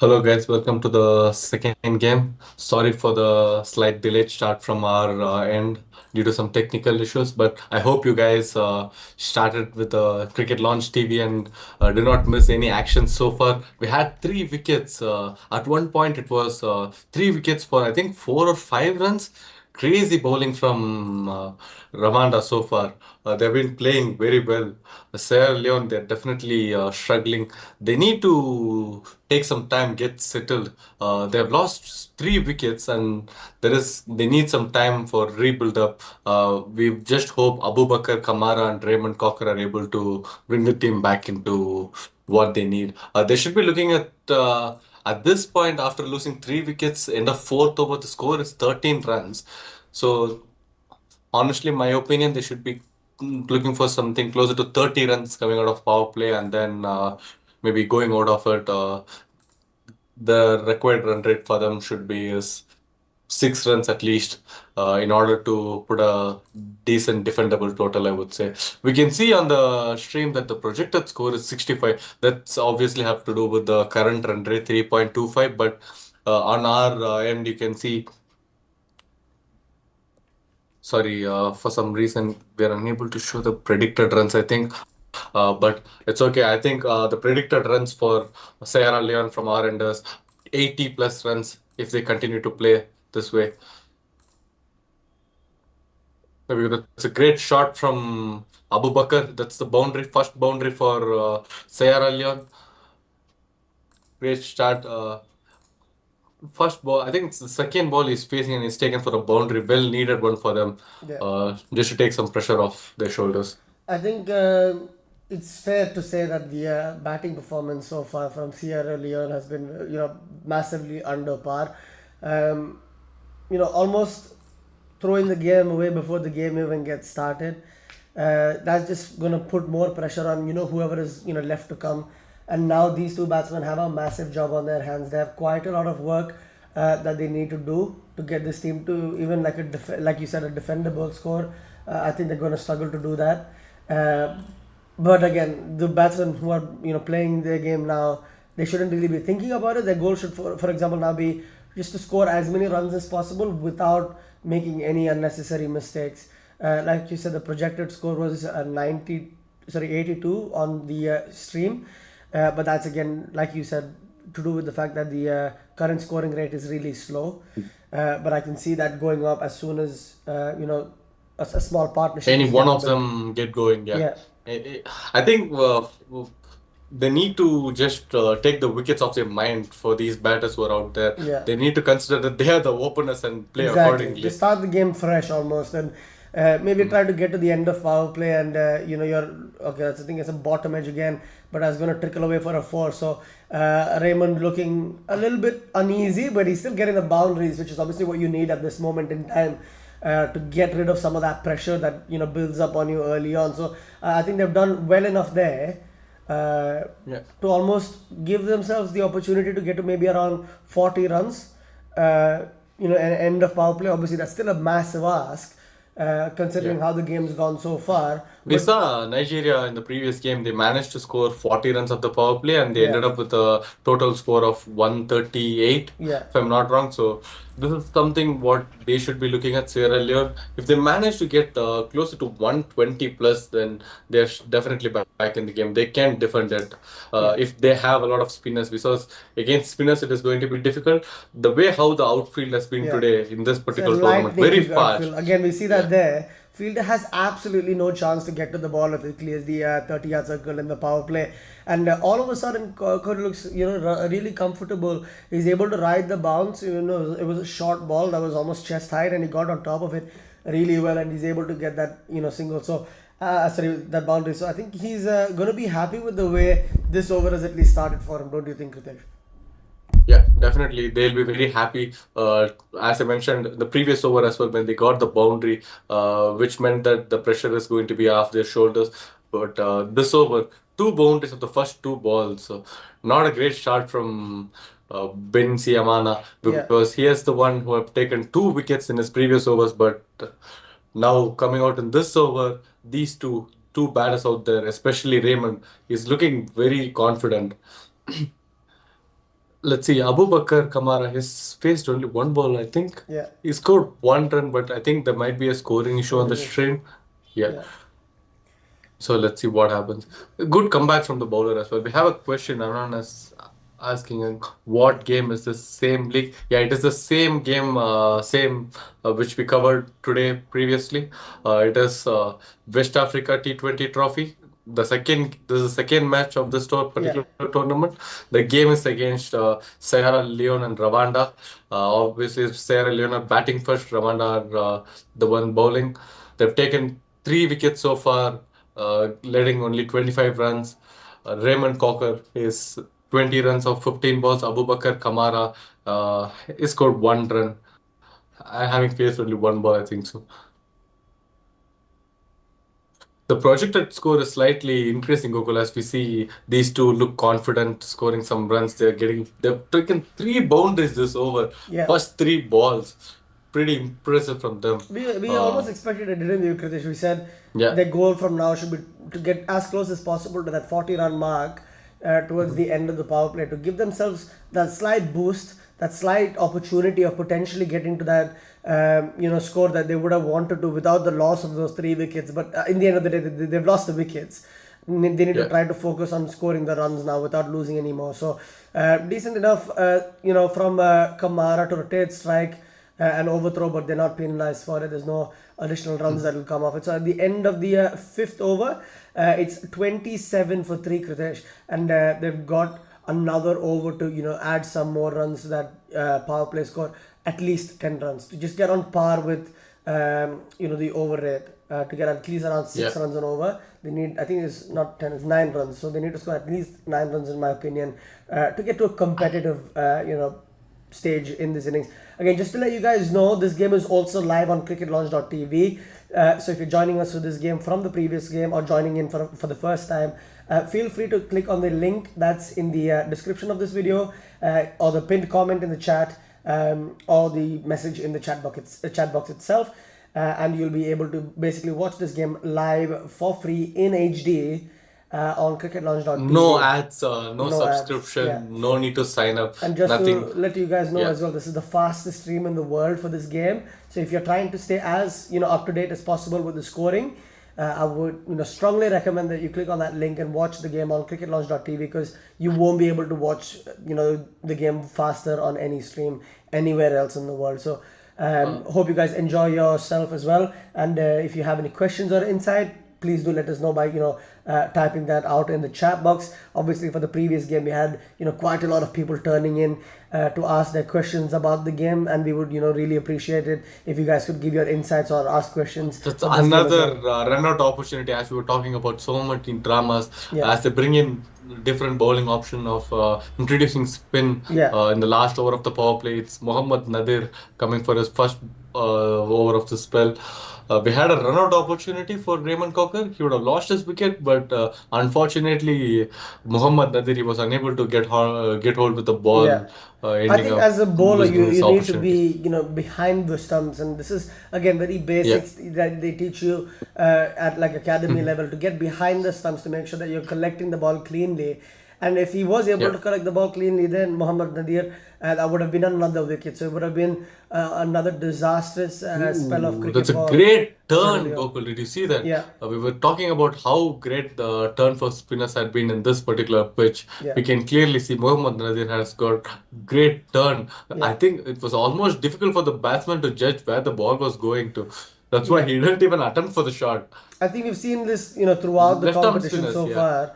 Hello guys, welcome to the second game. Sorry for the slight delayed start from our end due to some technical issues, but I hope you guys started with the Cricket Launch TV and did not miss any action so far. We had three wickets. At one point, it was three wickets for I think 4 or 5 runs. Crazy bowling from Rwanda so far. They've been playing very well. Sierra Leone, they're definitely struggling. They need to take some time, get settled. They've lost three wickets, and they need some time for rebuild up. We just hope Abu Bakar Kamara and Raymond Cocker are able to bring the team back into what they need. They should be looking at this point after losing three wickets, end of fourth over, the score is 13 runs. So honestly, my opinion, they should be looking for something closer to 30 runs coming out of power play and then maybe going out of it. The required run rate for them should be is 6 runs at least in order to put a decent defendable total, I would say. We can see on the stream that the projected score is 65. That's obviously have to do with the current run rate 3.25, but on our end, you can see. Sorry, for some reason we are unable to show the predicted runs, I think. But it's okay. I think the predicted runs for Sierra Leone from our end is 80 plus runs if they continue to play this way. Maybe that's a great shot from Abu Bakar. That's the boundary, first boundary for Sierra Leone. Great start. First ball, I think it's the second ball he's facing and he's taken for a boundary. Well needed one for them, Yeah, just to take some pressure off their shoulders. I think it's fair to say that the batting performance so far from Sierra Leone has been, massively under par. Um, Almost throwing the game away before the game even gets started. That's just gonna put more pressure on whoever is left to come. And now these two batsmen have a massive job on their hands. They have quite a lot of work that they need to do to get this team to even like you said, a defendable score. I think they're going to struggle to do that. Uh, but again, the batsmen who are playing their game now, they shouldn't really be thinking about it. Their goal should, for example, now be just to score as many runs as possible without making any unnecessary mistakes. Like you said, the projected score was 82 on the stream, but that's again, like you said, to do with the fact that the current scoring rate is really slow. But I can see that going up as soon as a small partnership Any is one getting of built. them get going, yeah. Yeah, I think they need to just take the wickets off their mind for these batters who are out there. yeah. They need to consider that they are the openers and play Exactly. accordingly. Just start the game fresh almost, and maybe Mm. try to get to the end of power play, and you're okay. That's the thing. It's a bottom edge again, but I was going to trickle away for a four. So Raymond looking a little bit uneasy, but he's still getting the boundaries, which is obviously what you need at this moment in time. To get rid of some of that pressure that builds up on you early on. So I think they've done well enough there uh, Yeah. to almost give themselves the opportunity to get to maybe around 40 runs. Uh, an end of power play. Obviously, that's still a massive ask, Yeah. considering how the game's gone so far. We But saw Nigeria in the previous game, they managed to score 40 runs of the power play and they yeah, ended up with a total score of 138, yeah, if I'm not wrong. So, this is something what they should be looking at Sierra Leone. If they manage to get closer to 120 plus, then they're definitely back in the game. They can defend it. yeah. If they have a lot of spinners, because against spinners, it is going to be difficult. The way how the outfield has been Yeah. today in this It's a particular tournament, lightning very quick fast. outfield. Again, we see that Yeah. there. Fielder has absolutely no chance to get to the ball if it clears the 30-yard circle in the power play. And all of a sudden, Cody looks really comfortable. He's able to ride the bounce. It was a short ball that was almost chest height, and he got on top of it really well, and he's able to get that single. So sorry, that boundary. So I think he's going to be happy with the way this over has at least started for him. Don't you think, Ritesh? Yeah, definitely. They'll be very happy. As I mentioned, the previous over as well, when they got the boundary, which meant that the pressure is going to be off their shoulders. But this over, two boundaries of the first two balls. Not a great start from Ben Siamana Yeah. because he is the one who have taken two wickets in his previous overs. But now coming out in this over, these two batters out there, especially Raymond, is looking very confident. Let's see, Abu Bakar Kamara has faced only one ball, I think. Yeah, He scored one run, but I think there might be a scoring issue on the scoring issue. stream. Yeah. Yeah, So let's see what happens. A good comeback from the bowler as well. We have a question. Anonymous asking what game is the same league? Yeah, it is the same game, same which we covered today previously. It is West Africa T20 Trophy. This is the second match of this yeah. particular tournament. The game is against Sierra Leone and Rwanda. Obviously, Sierra Leone are batting first. Rwanda are the one bowling. They've taken 3 wickets so far, letting only 25 runs. Raymond Cocker is 20 runs of 15 balls. Abubakar Kamara he scored 1 run. I having faced only one ball, I think so. The projected score is slightly increasing, Gokul, as we see these two look confident, scoring some runs. They've taken 3 boundaries this over. Yeah. First 3 balls. Pretty impressive from them. We Uh, almost expected it, didn't we, Kritish? We said yeah, their goal from now should be to get as close as possible to that 40-run mark towards the end of the power play to give themselves that slight boost, that slight opportunity of potentially getting to that score that they would have wanted to without the loss of those 3 wickets. But in the end of the day, they've lost the wickets. They need to yeah. try to focus on scoring the runs now without losing any more. So decent enough, from Kamara to rotate strike and overthrow, but they're not penalized for it. There's no additional runs that will come off it. So at the end of the fifth over, it's 27 for 3, Kritesh, and they've got another over to add some more runs to that power play score, at least 10 runs to just get on par with the over rate. To get at least around Yeah. 6 runs and over, they need, I think it's not 10, it's 9 runs. So they need to score at least 9 runs, in my opinion, to get to a competitive, stage in this innings. Again, just to let you guys know, this game is also live on cricketlaunch.tv. So if you're joining us for this game from the previous game or joining in for the first time, feel free to click on the link that's in the description of this video, or the pinned comment in the chat, or the message in the chat box itself, and you'll be able to basically watch this game live for free in HD on No cricketlaunch.tv. ads, no No ads. Yeah. subscription, no need to sign up, And just nothing. to let you guys know Yeah. as well, this is the fastest stream in the world for this game. So if you're trying to stay as up to date as possible with the scoring, I would strongly recommend that you click on that link and watch the game on cricketlaunch.tv, because you won't be able to watch the game faster on any stream anywhere else in the world. So hope you guys enjoy yourself as well. And if you have any questions or insight, please do let us know by typing that out in the chat box. Obviously, for the previous game, we had quite a lot of people turning in to ask their questions about the game, and we would really appreciate it if you guys could give your insights or ask questions That's for this game as another well. run-out opportunity, as we were talking about so much in dramas, Yeah, as they bring in different bowling option of introducing spin yeah. in the last over of the power play. It's Mohammad Nadir coming for his first over of the spell. We had a run-out opportunity for Raymond Cocker. He would have lost his wicket, but unfortunately, Mohammad Nadir he was unable to get hold with the Yeah. ball, I ending think up as a bowler, losing you this need to opportunity. be, behind the stumps. And this is, again, very Yeah. basics that they teach you at like academy level, to get behind the stumps to make sure that you're collecting the ball cleanly. And if he was able Yeah. to collect the ball cleanly, then Mohammad Nadir, that would have been another wicket. So it would have been another disastrous spell of Ooh, cricket that's a for great Sierra turn, Leone. Gokul. Did you see that? Yeah, We were talking about how great the turn for spinners had been in this particular pitch. yeah, We can clearly see Mohammad Nadir has got great turn. I yeah, think it was almost difficult for the batsman to judge where the ball was going to. That's why yeah. he didn't even attempt for the shot. I think we've seen this, throughout the Left arm competition spinners, so yeah. far.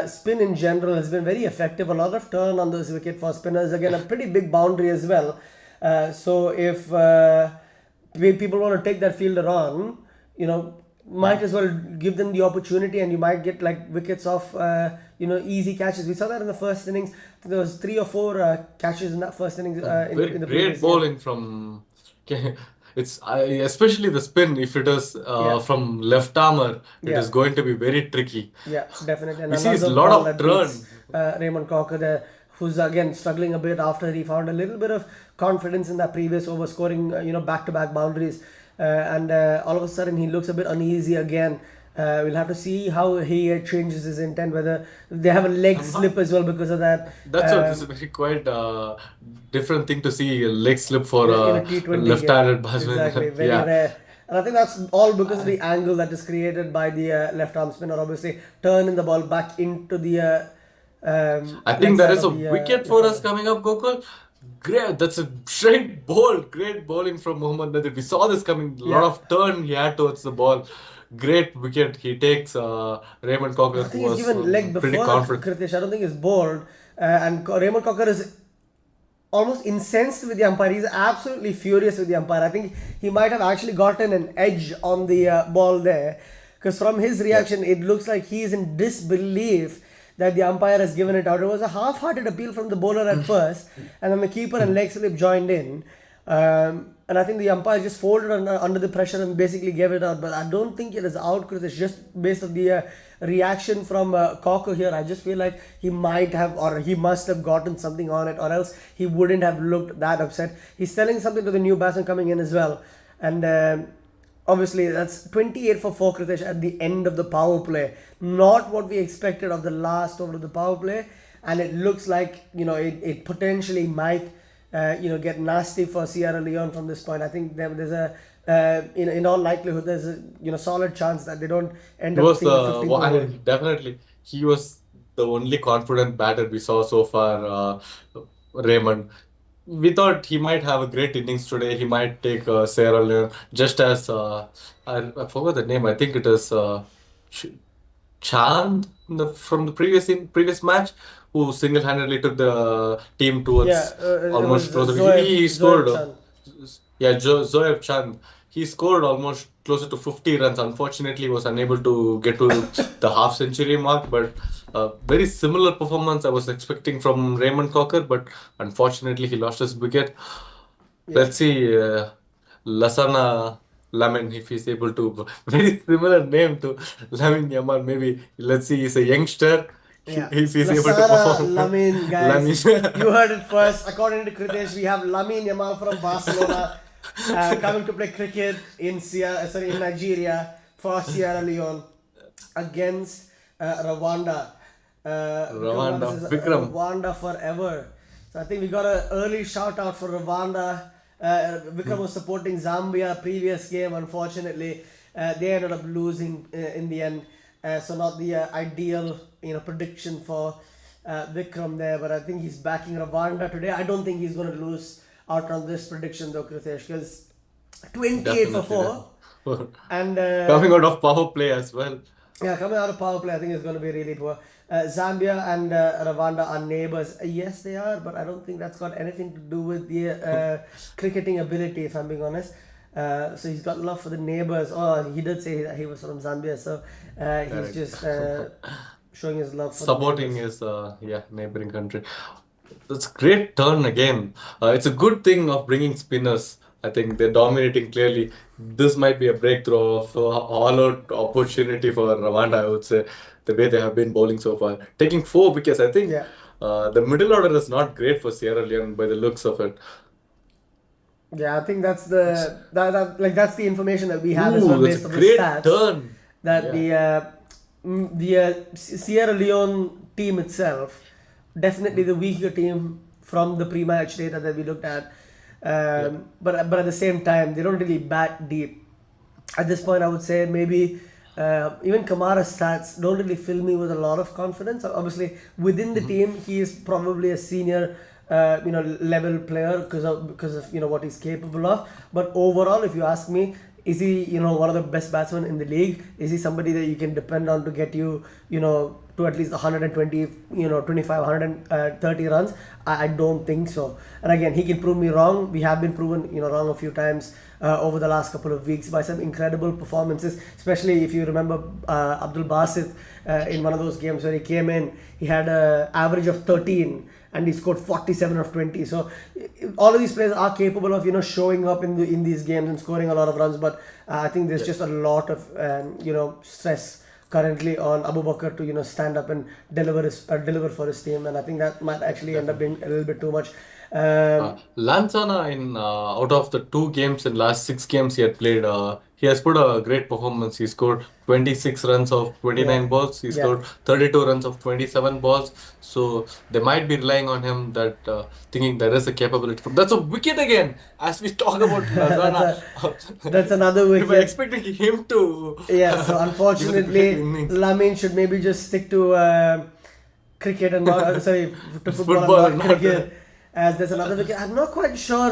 Spin in general has been very effective. A lot of turn on this wicket for spinners. Again, a pretty big boundary as well. So if people want to take that fielder on, might as well give them the opportunity, and you might get like wickets off, easy catches. We saw that in the first innings. There was 3 or 4 catches in that first innings Very in the great previous game. bowling from. It's especially the spin. If it is Yeah, from left armour, it yeah. is going to be very tricky. Yeah, definitely. And We see a another lot ball of that beats turn. Raymond Cocker there, who's again struggling a bit after he found a little bit of confidence in that previous over, scoring back-to-back boundaries, and all of a sudden he looks a bit uneasy again. We'll have to see how he changes his intent, whether they have a leg I'm slip not. as well because of that. That's what this is very quite different thing to see a leg slip for In a a T20 game. left-handed batsman. Exactly, very Yeah. rare. And I think that's all because of I, the angle that is created by the left arm spinner, obviously turning the ball back into the I leg think there side is a of the wicket left for us hander. coming up, Gokul. Great, that's a straight ball. Great bowling from Mohammad Nadir. We saw this coming. A lot Yeah, of turn he had towards the ball. Great wicket. He takes Raymond Cocker, I who think he's was given leg pretty before that, confident. Kritish. I don't think he's bowled. And Raymond Cocker is almost incensed with the umpire. He's absolutely furious with the umpire. I think he might have actually gotten an edge on the ball there, because from his Yeah. reaction, it looks like he is in disbelief that the umpire has given it out. It was a half-hearted appeal from the bowler at first, and then the keeper and leg slip joined in. And I think the umpire just folded under the pressure and basically gave it out. But I don't think it is out, because it's just based on the reaction from Cocker here. I just feel like he might have, or he must have gotten something on it, or else he wouldn't have looked that upset. He's telling something to the new batsman coming in as well. And obviously, that's 28 for 4, Kritesh, at the end of the power play. Not what we expected of the last over of the power play. And it looks like, it potentially might get nasty for Sierra Leone from this point. I think there's a in all likelihood there's a solid chance that they don't end He up was seeing the the 15th over. definitely he was the only confident batter we saw so far. Raymond. We thought he might have a great innings today. He might take Sierra Leone just as I forgot the name. I think it is Ch Chand from the previous match, who single-handedly took the team Yeah, towards it was almost closer. He Zoeb scored. Chan. Yeah, Zoeb Chand. He scored almost closer to 50 runs. Unfortunately, he was unable to get to the half century mark, but very similar performance I was expecting from Raymond Cocker, but unfortunately, he lost his wicket. Yeah, Let's see, Lasana Lamin, if he's able to, very similar name to Lamin Yamal. Maybe let's see, he's a youngster. yeah. If he's able to Lasana perform, Lamin, Lamin. guys. You heard it first. According to Kritesh, we have Lamine Yamal from Barcelona coming to play cricket in Nigeria for Sierra Leone against Rwanda. Vikram Rwanda, says Vikram. Rwanda forever. So I think we got an early shout out for Rwanda. Vikram was supporting Zambia previous game. Unfortunately, they ended up losing in the end. So not the ideal prediction for Vikram there. But I think he's backing Rwanda today. I don't think he's going to lose out on this prediction though, Kritesh, because 28 for Definitely, 4 definitely. and Coming out of power play as well. yeah, coming out of power play, I think it's going to be really poor. Zambia and Rwanda are neighbors. Yes, they are, but I don't think that's got anything to do with the cricketing ability, if I'm being honest. So he's got love for the neighbors. Oh, he did say that he was from Zambia, so he's Correct. just showing his love for the Supporting neighbors. his neighboring country. That's great turn again. It's a good thing of bringing spinners. I think they're dominating clearly. This might be a breakthrough of all-out opportunity for Rwanda, I would say, the way they have been bowling so far. Taking 4 wickets, I think Yeah, the middle order is not great for Sierra Leone by the looks of it. yeah. I think that's that's the information that we have as well Ooh, that's a based on the great stats. turn. That Yeah. Sierra Leone team itself, definitely the weaker team from the pre-match data that we looked at. Yeah. But at the same time, they don't really bat deep. At this point, I would say maybe even Kamara's stats don't really fill me with a lot of confidence. Obviously, within the Mhm. team, he is probably a senior, level player because of what he's capable of. But overall, if you ask me, is he one of the best batsmen in the league? Is he somebody that you can depend on to get to at least 120, 25, 130 runs? I don't think so. And again, he can prove me wrong. We have been proven wrong a few times over the last couple of weeks by some incredible performances, especially if you remember Abdul Basit in one of those games where he came in, he had an average of 13 and he scored 47 of 20. So all of these players are capable of showing up in these games and scoring a lot of runs, but I think there's just a lot of stress currently on Abu Bakr to stand up and deliver for his team, and I think that might actually end up Definitely. being a little bit too much. Lansana in out of the 2 games in last 6 games he had played, he has put a great performance. He scored 26 runs of Yeah, 29 balls. He yeah. scored 32 runs of 27 balls. So they might be relying on him that thinking there is a capability. That's a wicket again. As we talk about that's Lazana, a that's another we were wicket. expecting him to Yeah, so give us a great unfortunately, innings. Lamin should maybe just stick to cricket and not sorry to football and Football or not not. cricket. As there's another wicket, I'm not quite sure.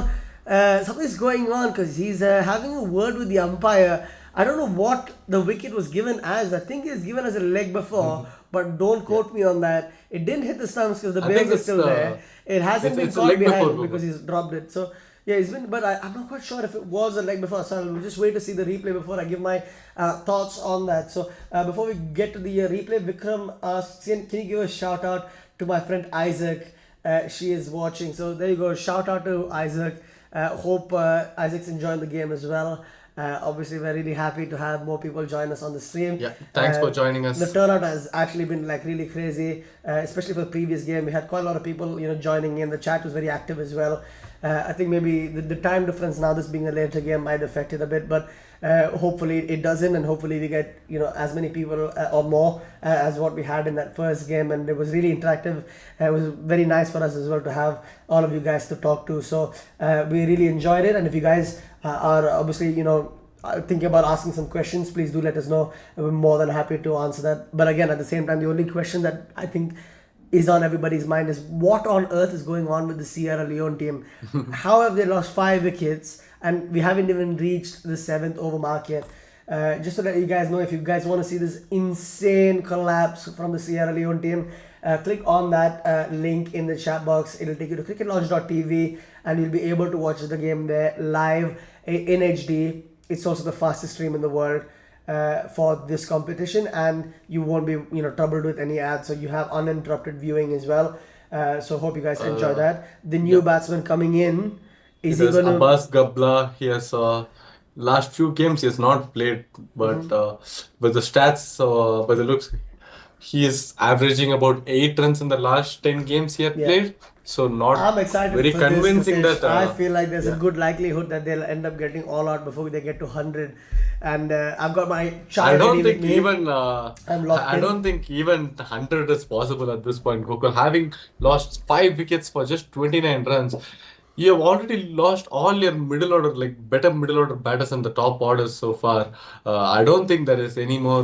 Something's going on because he's having a word with the umpire. I don't know what the wicket was given as. I think it's given as a leg before, but don't Yeah, quote me on that. It didn't hit the stumps because the I think bails are still there. It hasn't been it's a caught leg before, behind because Gokul. he's dropped it. So yeah, it's been, but I'm not quite sure if it was a leg before. So I'll just wait to see the replay before I give my thoughts on that. So before we get to the replay, Vikram asks, can you give a shout out to my friend Isaac? She is watching. So there you go. Shout out to Isaac. Hope Isaac's enjoying the game as well. Obviously, we're really happy to have more people join us on the stream. Yeah, thanks for joining The us. turnout has actually been like really crazy, especially for the previous game. We had quite a lot of people, joining in. The chat was very active as well. I think maybe the time difference now, this being a later game, might affect it a bit, but hopefully it doesn't, and hopefully we get as many people or more as what we had in that first game, and it was really interactive. It was very nice for us as well to have all of you guys to talk to. So we really enjoyed it, and if you guys are obviously thinking about asking some questions, please do let us know. We're more than happy to answer that. But again, at the same time, the only question that I think is on everybody's mind is what on earth is going on with the Sierra Leone team? How have they lost 5 wickets and we haven't even reached the seventh over mark yet? Just so that you guys know, if you guys want to see this insane collapse from the Sierra Leone team, click on that link in the chat box. It'll take you to cricketlaunch.tv and you'll be able to watch the game there live in HD. It's also the fastest stream in the world for this competition, and you won't be troubled with any ads, so you have uninterrupted viewing as well. So hope you guys enjoy Uh, that. The new yeah, batsman coming in, is it he is going to? Abbas Gabla. He has last few games he has not played, but with the stats, by the looks, he is averaging about 8 runs in the last 10 games he had Yeah, played. So not I'm excited very for this, convincing Kritesh. that. I feel like there's a Yeah. good likelihood that they'll end up getting all out before they get to 100. And I've got my I chai ready don't with think me. even I'm locked I in. don't think even 100 is possible at this point, Gokul. Having lost 5 wickets for just 29 runs, you have already lost all your middle order, like better middle order batters in the top orders so far. I don't think there is any more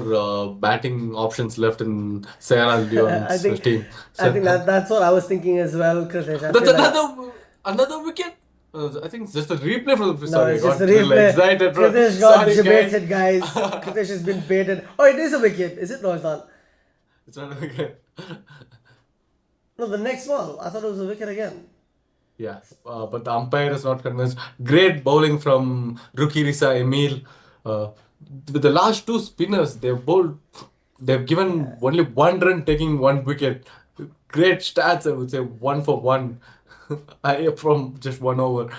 batting options left in Sierra I Leone's think, team. I So think that's what I was thinking as well, Kritesh. I that's feel like another wicket. I think it's just a replay from the. no, Sorry, I it's just a got little replay. excited, bro. Kritesh got Sorry, guys. debated, guys. Kritesh has been baited. Oh, it is a wicket. Is it? No, it's not. It's not a wicket. No, the next ball. I thought it was a wicket again. Yeah, but the umpire is not convinced. Great bowling from rookie Risa Emil. Uh, with the last two spinners, they've Yeah. given only 1 run, taking 1 wicket. Great stats, I would say, 1 for 1 from just 1 over.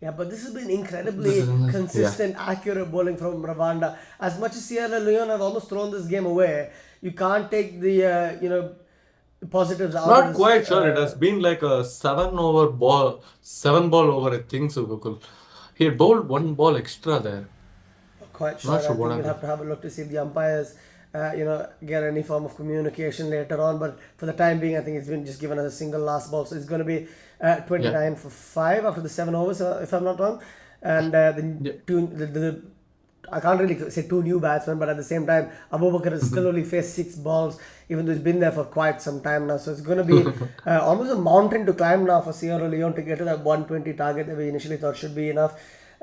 Yeah, but this has been This incredibly is, yeah. consistent, accurate bowling from Rwanda. As much as Sierra Leone have almost thrown this game away, you can't take the positives out of Not this. quite sure. It has been like a 7 ball over, I think so, Gokul. He had bowled 1 ball extra there. Quite Not sure. I sure what think we'll happened. have to have a look to see if the umpires, get any form of communication later on. But for the time being, I think it's been just given as a single last ball. So it's going to be Yeah. 29 for 5 after the 7 overs, if I'm not wrong. And Yeah. the I can't really say two new batsmen, but at the same time, Abubakar has still only faced 6 balls, even though he's been there for quite some time now. So it's going to be almost a mountain to climb now for Sierra Leone to get to that 120 target that we initially thought should be enough.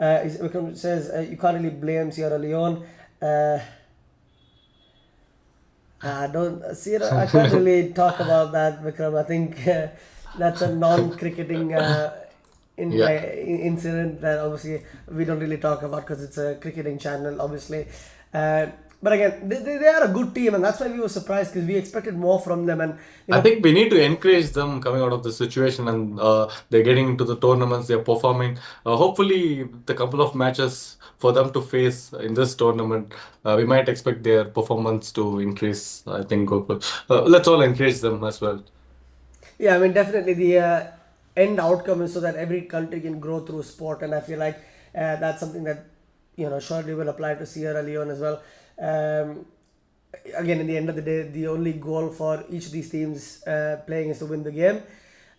Vikram says you can't really blame Sierra Leone. I don't Sierra. I can't really talk about that, Vikram. I think that's a non-cricketing Yeah. incident that obviously we don't really talk about because it's a cricketing channel, obviously. But again, they are a good team, and that's why we were surprised because we expected more from them. And you I know, think we need to encourage them coming out of the situation, and they're getting into the tournaments, they're performing. Hopefully, the couple of matches for them to face in this tournament, we might expect their performance to increase. I think Gokul. Let's all encourage them as well. yeah, I mean, definitely the end outcome is so that every country can grow through sport, and I feel like that's something that surely will apply to Sierra Leone as well. Um, Again, in the end of the day, the only goal for each of these teams playing is to win the game.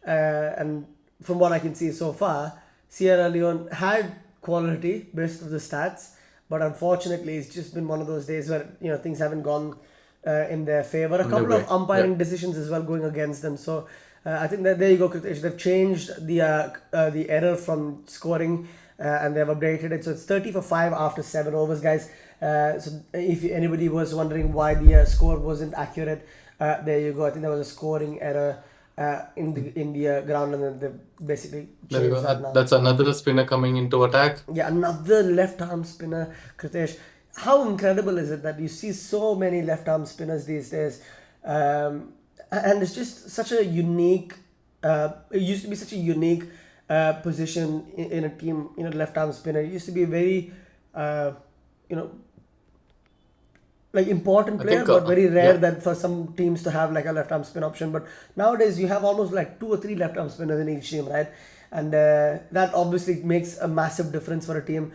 And from what I can see so far, Sierra Leone had quality based on the stats, but unfortunately, it's just been one of those days where things haven't gone in their favor. A In a couple of way. Yeah. umpiring decisions as well going against them. So I think that there you go, Kritesh. They've changed the error from scoring and they've updated it. So it's 30 for 5 after 7 overs, guys. So if anybody was wondering why the score wasn't accurate, there you go. I think there was a scoring error in the ground, and then they basically There you changed go. that now. That's another spinner coming into attack. Yeah, another left arm spinner, Kritesh. How incredible is it that you see so many left arm spinners these days? And it's just such a unique, it used to be such a unique position in a team, left arm spinner. It used to be a very, you know, like important I player, think, but very rare yeah, that for some teams to have like a left arm spin option. But nowadays you have almost like two or three left arm spinners in each team, right? And that obviously makes a massive difference for a team,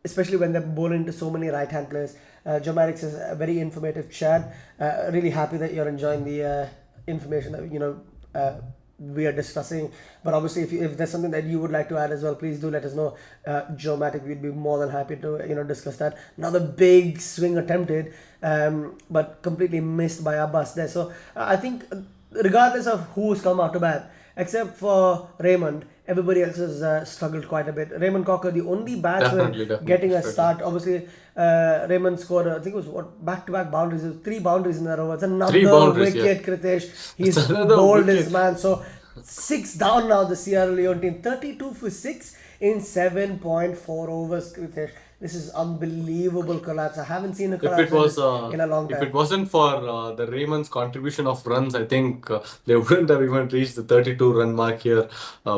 especially when they're bowling to so many right hand players. Joe Maddox is a very informative chat. Really happy that you're enjoying the information that we are discussing. But obviously, if there's something that you would like to add as well, please do let us know. Joe Matic, we'd be more than happy to discuss that. Another big swing attempted, but completely missed by Abbas there. So I think regardless of who's come out to bat, except for Raymond, everybody else has struggled quite a bit. Raymond Cocker, the only batsman definitely getting a struggling. start. Obviously, Raymond scored, I think it was what back-to-back boundaries. It was three boundaries in a row. It's Three another boundaries, yeah. wicket, Kritesh. It's He's another bowled his wicket. man. So 6 down now, the Sierra Leone team. 32 for 6 in 7.4 overs, Kritesh. This is unbelievable collapse. I haven't seen a If collapse it like was, this in a long if time. it wasn't for the Raymond's contribution of runs, I think they wouldn't have even reached the 32 run mark here.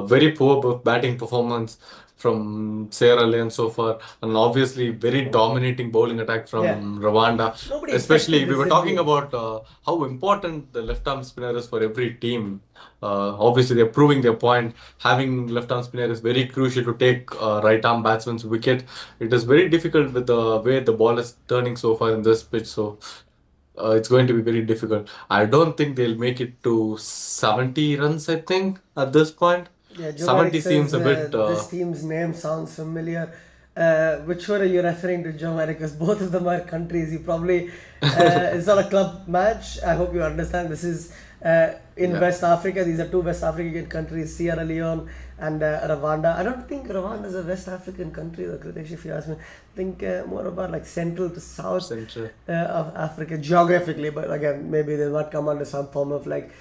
Very poor batting performance from Sierra Leone so far, and obviously very dominating bowling attack Yeah. from Rwanda. Nobody Especially, expected we this, were did talking we? about how important the left arm spinner is for every team. Obviously, they're proving their point. Having left arm spinner is very crucial to take right arm batsman's wicket. It is very difficult with the way the ball is turning so far in this pitch. So it's going to be very difficult. I don't think they'll make it to 70 runs, I think, at this point. Yeah, Joe Maddox 70 seems says a bit. this team's name sounds familiar. Which one are you referring to, Joe Maddox? Because both of them are countries. You probably it's not a club match. I hope you understand. This is in Yeah. West Africa. These are two West African countries, Sierra Leone and Rwanda. I don't think Rwanda is a West African country, though, Kritesh, if you ask me. I think more about like central to south Central. of Africa geographically, but again, maybe they might come under some form of like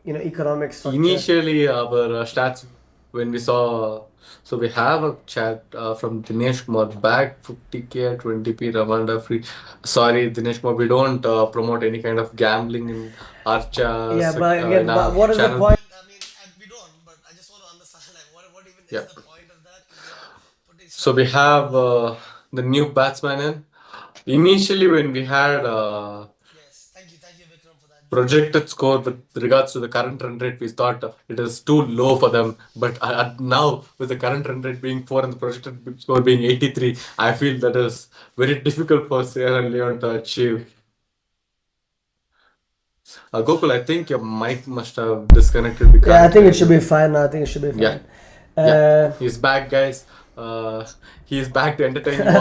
economic structure. Initially, our stats when we saw, so we have a chat from Dinesh Kumar back 50k at 20p Rwanda free. Sorry, Dinesh Kumar, we don't promote any kind of gambling in our Yeah, but in again, our what is the channel. point? I mean, we don't, but I just want to understand, like, what even is Yeah. the point of that? Because you're putting So so we many. have the new batsman in. Initially, when we had Yes, thank you, Vikram, for that. Joe Maddox. projected score with regards to the current run rate, we thought it is too low for them. But now, with the current run rate being 4 and the projected score being 83, I feel that is very difficult for Sierra Leone to achieve. Gokul, I think your mic must have disconnected. We Yeah, I can't think hear it should be you. fine now. I think it should be Yeah, fine. yeah. Uh, He's back, guys. He's back to entertain you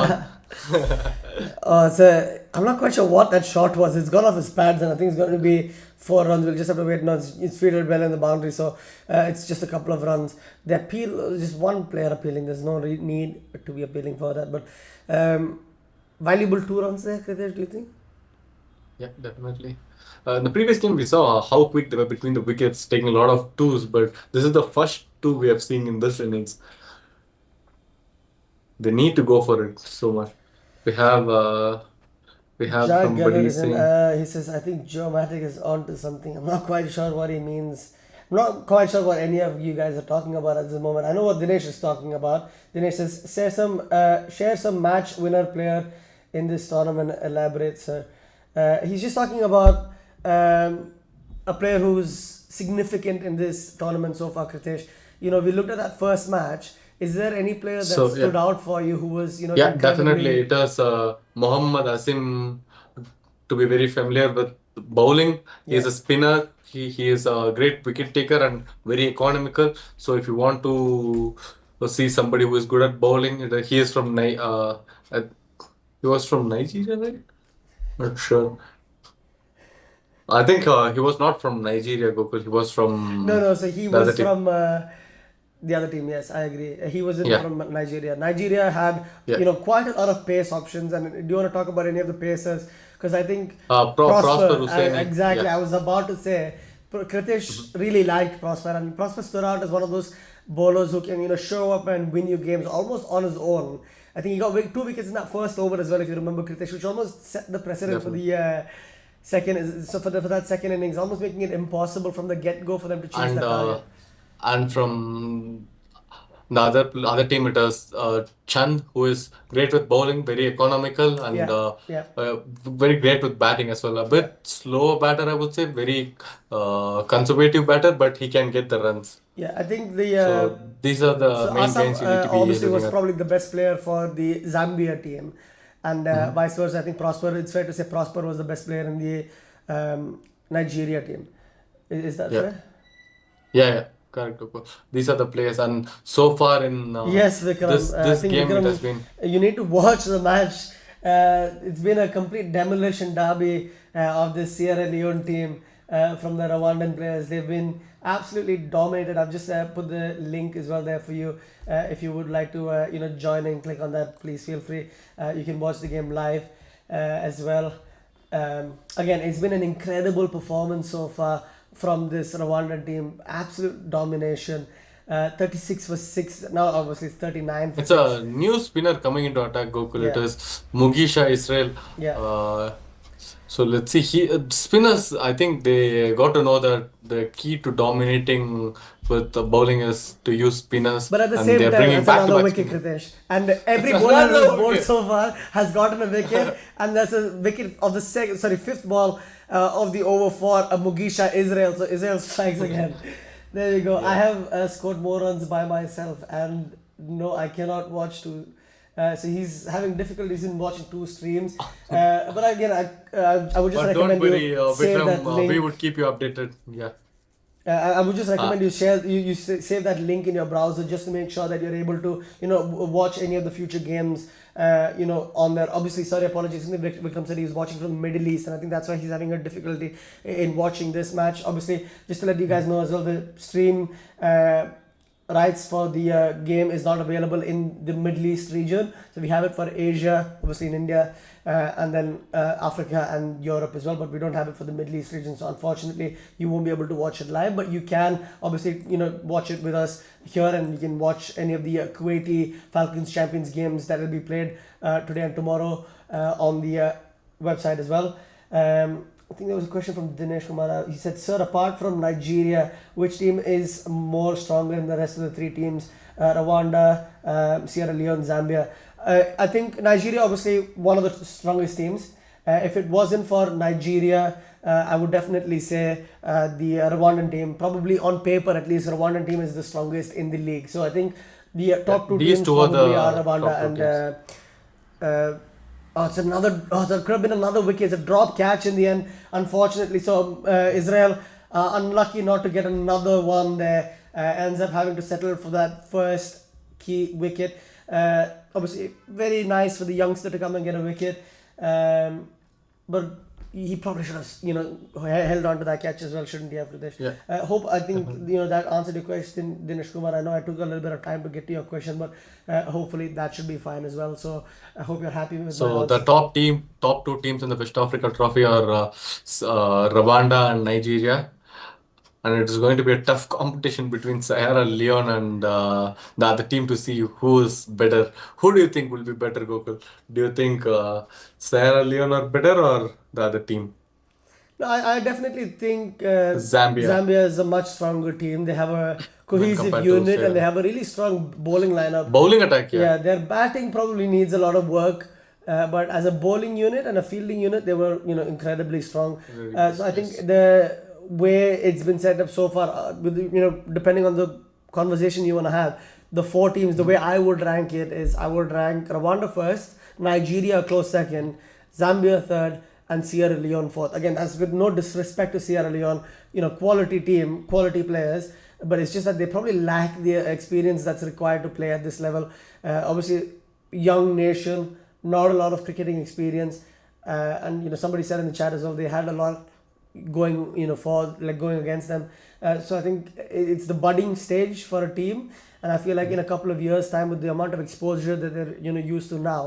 all. so I'm not quite sure what that shot was. It's gone off his pads, and I think it's going to be 4 runs. We'll just have to wait. No, it's fielded well in the boundary, so it's just a couple of runs. The appeal, just one player appealing. There's no need to be appealing for that. But valuable 2 runs there, Kritesh, do you think? Yeah, definitely. In the previous game, we saw how quick they were between the wickets, taking a lot of twos, but this is the first two we have seen in this innings. They need to go for it so much. We have Jack Geller somebody is in. saying, He says, I think Joe Matic is on to something. I'm not quite sure what he means. I'm not quite sure what any of you guys are talking about at this moment. I know what Dinesh is talking about. Dinesh says, share some match winner player in this tournament. Elaborate, sir. He's just talking about a player who's significant in this tournament so far, Kritesh. We looked at that first match. Is there any player that So stood yeah, out for you who was, yeah, definitely. incredibly? It was Muhammad Asim, to be very familiar with bowling. He's Yeah. a spinner. He is a great wicket taker and very economical. So if you want to see somebody who is good at bowling, he is from uh, he was from Nigeria, right? Not sure. I think he was not from Nigeria, Gokul. He was No, from no. So he the other was team. from the other team. Yes, I agree. He wasn't Yeah, from Nigeria. Nigeria had, yeah. quite a lot of pace options. And do you want to talk about any of the pacers? Because I think Prosper Prosper. Hussaini. Exactly. Yeah. I was about to say Mhm. Kritish really liked Prosper, and Prosper stood out as one of those bowlers who can, show up and win you games almost on his own. I think he got 2 wickets in that first over as well, if you remember, Kritish, which almost set the precedent for Definitely. the second. So for that second innings, almost making it impossible from the get go for them to chase And that uh, target. and from the other team, it is Chand, who is great with bowling, very economical, and Yeah, yeah, very great with batting as well. A yeah. bit slow batter, I would say, very conservative batter, but he can get the runs. Yeah, I think the So these are the so main Assam points you need to be obviously looking was at. probably the best player for the Zambia team, and Mhm. vice versa. I think Prosper. It's fair to say Prosper was the best player in the Nigeria team. Is that Yeah, fair? yeah, yeah. Correct, Gokul. These are the players, and so far in Yes, Vikram. I this think game, it has Vikram, been. you need to watch the match. It's been a complete demolition derby of the Sierra Leone team from the Rwandan players. They've been absolutely dominated. I've just put the link as well there for you. If you would like to, join and click on that, please feel free. You can watch the game live as well. Again, it's been an incredible performance so far from this Rwandan team. Absolute domination. 36 for 6. Now, obviously, it's 39 for It's 6. a new spinner coming into attack, Gokul. It Yeah, is Mugisha Israel. yeah. Uh, so let's see. Spinners, I think they got to know that the key to dominating with the bowling is to use spinners, But at the and same they're time, bringing that's back to another back wicket, spinners. Kritesh. And It's every bowler who's another bowled wicket. so far has gotten a wicket. And that's a wicket of the fifth ball of the over for a Mugisha Israel. So Israel strikes again. There you go. I Yeah. have scored more runs by myself. And no, I cannot watch two. So he's having difficulties in watching two streams. But again, I would just But don't recommend you worry, save Vikram. that We link. would keep you updated. Yeah. I would just Uh, recommend save that link in your browser just to make sure that you're able to watch any of the future games on there. Obviously, sorry, apologies. I think Vikram said he was watching from the Middle East, and I think that's why he's having a difficulty in watching this match. Obviously, just to let you guys know as well, the stream rights for the game is not available in the Middle East region. So we have it for Asia, obviously in India, and then Africa and Europe as well. But we don't have it for the Middle East region. So unfortunately, you won't be able to watch it live. But you can obviously watch it with us here, and you can watch any of the Kuwaiti Falcons Champions games that will be played today and tomorrow on the website as well. I think there was a question from Dinesh Kumar. He said, "Sir, apart from Nigeria, which team is more stronger than the rest of the three teams? Rwanda, Sierra Leone, Zambia." I think Nigeria, obviously, one of the strongest teams. If it wasn't for Nigeria, I would definitely say the Rwandan team, probably on paper at least, Rwandan team is the strongest in the league. So I think the yeah. top two These teams two are probably are the Rwanda top two and teams. it's another. Oh, there could have been another wicket. It's a drop catch in the end, unfortunately. So Israel, unlucky not to get another one there, ends up having to settle for that first key wicket. Obviously, very nice for the youngster to come and get a wicket, but he probably should have, held on to that catch as well, shouldn't he have, Ritesh? Yeah, I think, definitely. that answered your question, Dinesh Kumar. I know I took a little bit of time to get to your question, but hopefully that should be fine as well. So I hope you're happy with my So the answer. top two teams in the West Africa Trophy are Rwanda and Nigeria, and it is going to be a tough competition between Sierra Leone and the other team to see who is better. Who do you think will be better, Gokul? Do you think Sierra Leone are better or the other team, No, I definitely think Zambia, Zambia is a much stronger team. They have a when cohesive compared to unit and they Sierra? have a really strong bowling lineup. Bowling attack, yeah, Yeah, their batting probably needs a lot of work, but as a bowling unit and a fielding unit, they were incredibly strong. very good. So I think Yes. the way it's been set up so far, depending on the conversation you want to have, the four teams, the way I would rank it is I would rank Rwanda first, Nigeria a close second, Zambia third, and Sierra Leone fourth. Again, that's with no disrespect to Sierra Leone, quality team, quality players, but it's just that they probably lack the experience that's required to play at this level. Obviously, young nation, not a lot of cricketing experience, and somebody said in the chat as well they had a lot going for like going against them. So I think it's the budding stage for a team, and I feel like in a couple of years' time, with the amount of exposure that they're used to now,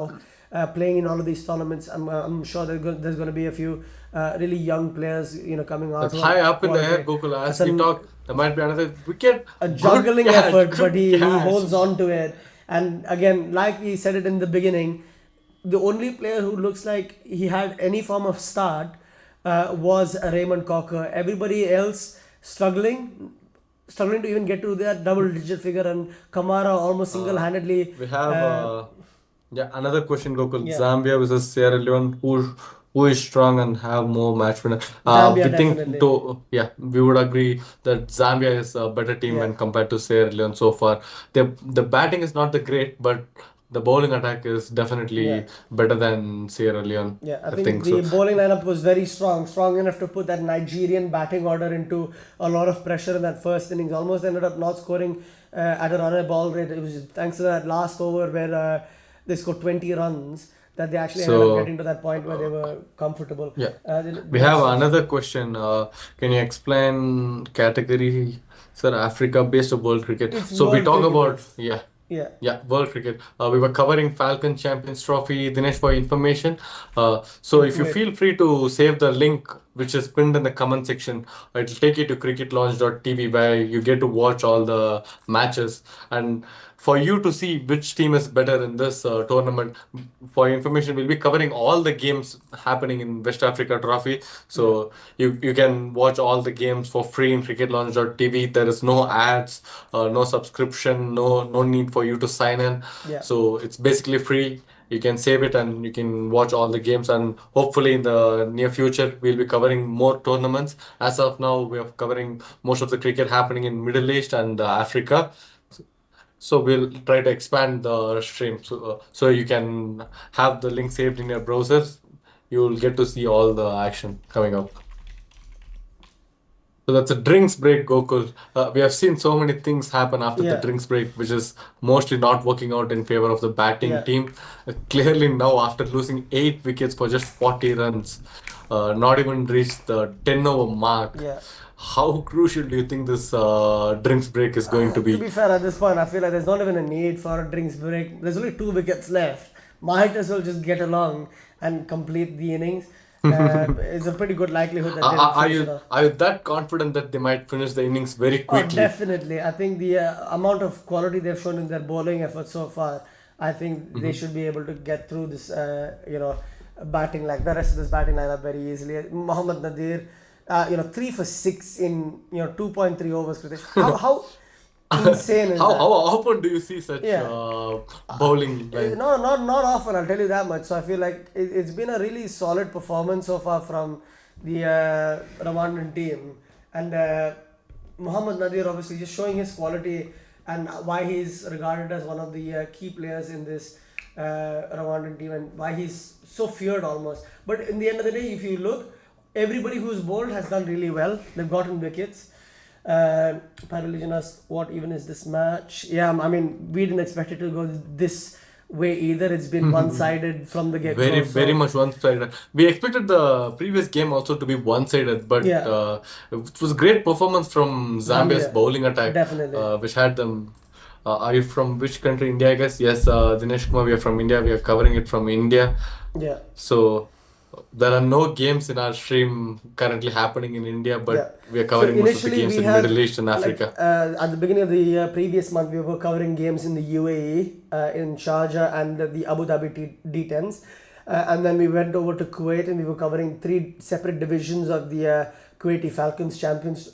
playing in all of these tournaments, I'm sure there's going to be a few really young players coming out That's who are high up in the air, quality. Gokul. As It's we talk, there might be another wicket. a Good juggling catch, effort, but good he catch. holds on to it. And again, like we said it in the beginning, the only player who looks like he had any form of start was Raymond Cocker. Everybody else struggling to even get to that double-digit figure, and Kamara almost single-handedly. We have another question, Gokul. Yeah, Zambia versus Sierra Leone. Who is strong and have more match winner? Zambia We think definitely. we would agree that Zambia is a better team Yeah, when compared to Sierra Leone so far. The batting is not the great, but the bowling attack is yeah. definitely better than Sierra Leone. Yeah, I I think think the so. bowling lineup was very strong enough to put that Nigerian batting order into a lot of pressure in that first innings. Almost ended up not scoring at a run a ball rate. It was thanks to that last over where they scored 20 runs that they actually ended up So getting to that point where they were comfortable. yeah. We have Yes, another question. Can you explain category, sir, Africa-based or world cricket? it's So we world talk cricket about, based. yeah, Yeah, yeah, world cricket. We were covering Falcon Champions Trophy, Dinesh, for information. So in if you Kuwait. feel free to save the link, which is pinned in the comment section, it'll take you to cricketlaunch.tv where you get to watch all the matches. And for you to see which team is better in this tournament, for your information, we'll be covering all the games happening in West Africa Trophy. Yeah, So you can watch all the games for free in cricketlaunch.tv. There is no ads, no subscription, no need for you to sign in. yeah. So it's basically free. You can save it and you can watch all the games. And hopefully in the near future we'll be covering more tournaments. As of now, we are covering most of the cricket happening in Middle East and Africa. So we'll try to expand the stream so you can have the link saved in your browsers. You'll get to see all the action coming up. So that's a drinks break, Gokul. We have seen so many things happen after the Yeah, drinks break, which is mostly not working out in favor of the batting yeah. team. Clearly now, after losing 8 wickets for just 40 runs, not even reached the 10 over mark. Yeah. How crucial do you think this drinks break is going to To be? be fair, at this point, I feel like there's not even a need for a drinks break. There's only 2 wickets left. Might as well just get along and complete the innings. It's a pretty good likelihood that Are, they'll are are finish it you off. are you that confident that they might finish the innings very Oh, quickly? definitely. I think the amount of quality they've shown in their bowling effort so far, I think they should be able to get through this, batting like the rest of this batting lineup very easily. Mohammad Nadir, 3 for 6 in 2.3 overs. Kritish. How insane is How that? often do you see such Yeah. bowling? Like, No, not often. I'll tell you that much. So I feel like it's been a really solid performance so far from the Rwandan team, and Muhammad Nadir obviously just showing his quality and why he's regarded as one of the key players in this Rwandan team, and why he's so feared almost. But in the end of the day, if you look, everybody who's bowled has done really well. They've gotten wickets. Paralegion asked, what even is this match? Yeah, I mean, we didn't expect it to go this way either. It's been one-sided from the very, get-go. very So, much one-sided. We expected the previous game also to be one-sided, but yeah, it was a great performance from Zambia's Zambia, bowling attack, definitely. which had them. Are you from which country? India, I guess. Yes, Dinesh Kumar, we are from India. We are covering it from India. Yeah, So there are no games in our stream currently happening in India, yeah. but we are So covering most of the initially games we in Middle had East and like Africa. at the beginning of the previous month we were covering games in the UAE, in Sharjah and the Abu Dhabi D10s, and then we went over to Kuwait and we were covering 3 separate divisions of the Kuwaiti Falcons Champions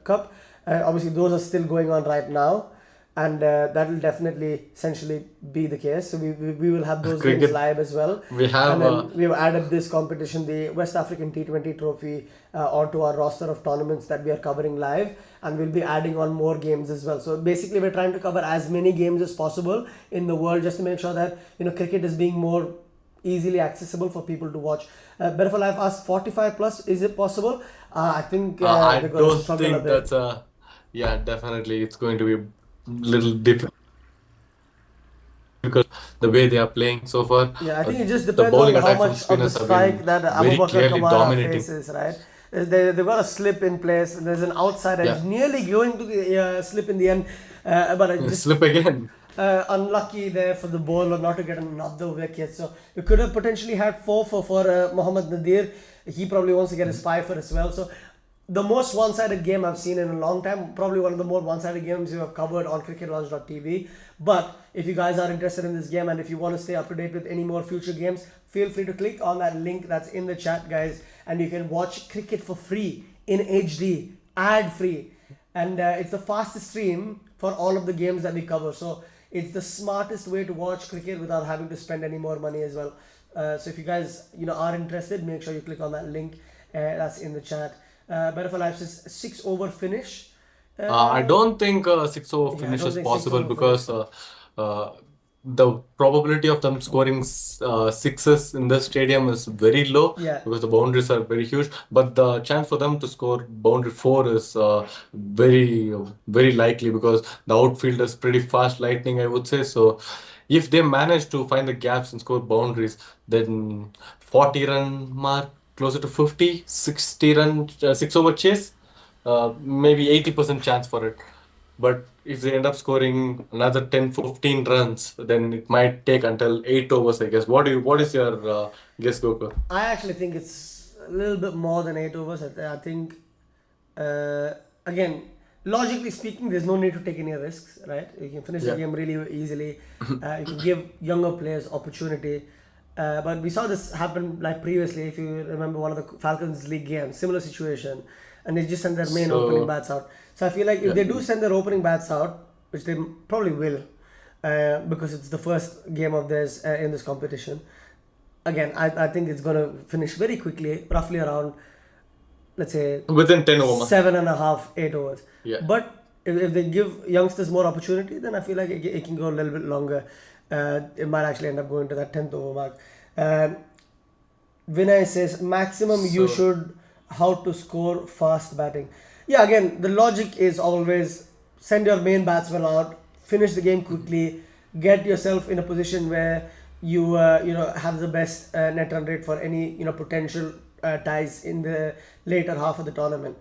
Cup. Obviously those are still going on right now, and that will definitely essentially be the case. So we will have those games Cricket, live as well. we And have then we've added this competition, the West African T20 trophy, onto our roster of tournaments that we are covering live, and we'll be adding on more games as well. So basically, we're trying to cover as many games as possible in the world, just to make sure that cricket is being more easily accessible for people to watch. Better for Life asked 45 plus. Is it possible? I think I they're going to don't struggle a think bit. that's a, yeah, definitely it's going to be a little difficult the way they are playing so far. Yeah, I think it just The depends on bowling how attack from much of the spinners have strike been that very Abubakar clearly Kamara dominating. faces, right? They've got a slip in place, and there's an outside edge Yeah, nearly going to the slip in the end, but it just slip again. unlucky there for the bowler not to get another wicket. So we could have potentially had four for Mohammad Nadir. He probably wants to get his five for as well. So the most one-sided game I've seen in a long time. Probably one of the more one-sided games you have covered on cricketlaunch.tv. But if you guys are interested in this game and if you want to stay up to date with any more future games, feel free to click on that link that's in the chat, guys, and you can watch cricket for free in HD, ad-free, and it's the fastest stream for all of the games that we cover. So it's the smartest way to watch cricket without having to spend any more money as well. So if you guys are interested, make sure you click on that link that's in the chat. Better for Life says 6 over finish. I don't think 6 over Yeah, I finish don't is think six possible over finish. because uh, the probability of them scoring sixes in the stadium is very low Yeah, because the boundaries are very huge. But the chance for them to score boundary four is very, very likely because the outfield is pretty fast lightning, I would say. So if they manage to find the gaps and score boundaries, then 40 run mark, closer to 50, 60 run, 6 over chase, maybe 80% chance for it. But if they end up scoring another 10, 15 runs, then it might take until 8 overs, I guess. What is your guess, Gokul? I actually think it's a little bit more than 8 overs. I think, uh, again, logically speaking, there's no need to take any risks, right? You can finish the Yeah. game really easily. You can give younger players opportunity. But we saw this happen like previously. If you remember one of the Falcons League games, similar situation, and they just send their main opening So, bats out. So I feel like if yeah. they do send their opening bats out, which they probably will, because it's the first game of theirs in this competition. Again, I think it's going to finish very quickly, roughly around, let's say, Within 10 over mark. 7.5, 8 overs. Yeah. But if they give youngsters more opportunity, then I feel like it can go a little bit longer. It might actually end up going to that 10th over mark. Um, Vinay says maximum you So, should how to score fast batting. Yeah, again, the logic is always send your main batsman out, finish the game quickly, get yourself in a position where you have the best net run rate for any potential ties in the later half of the tournament.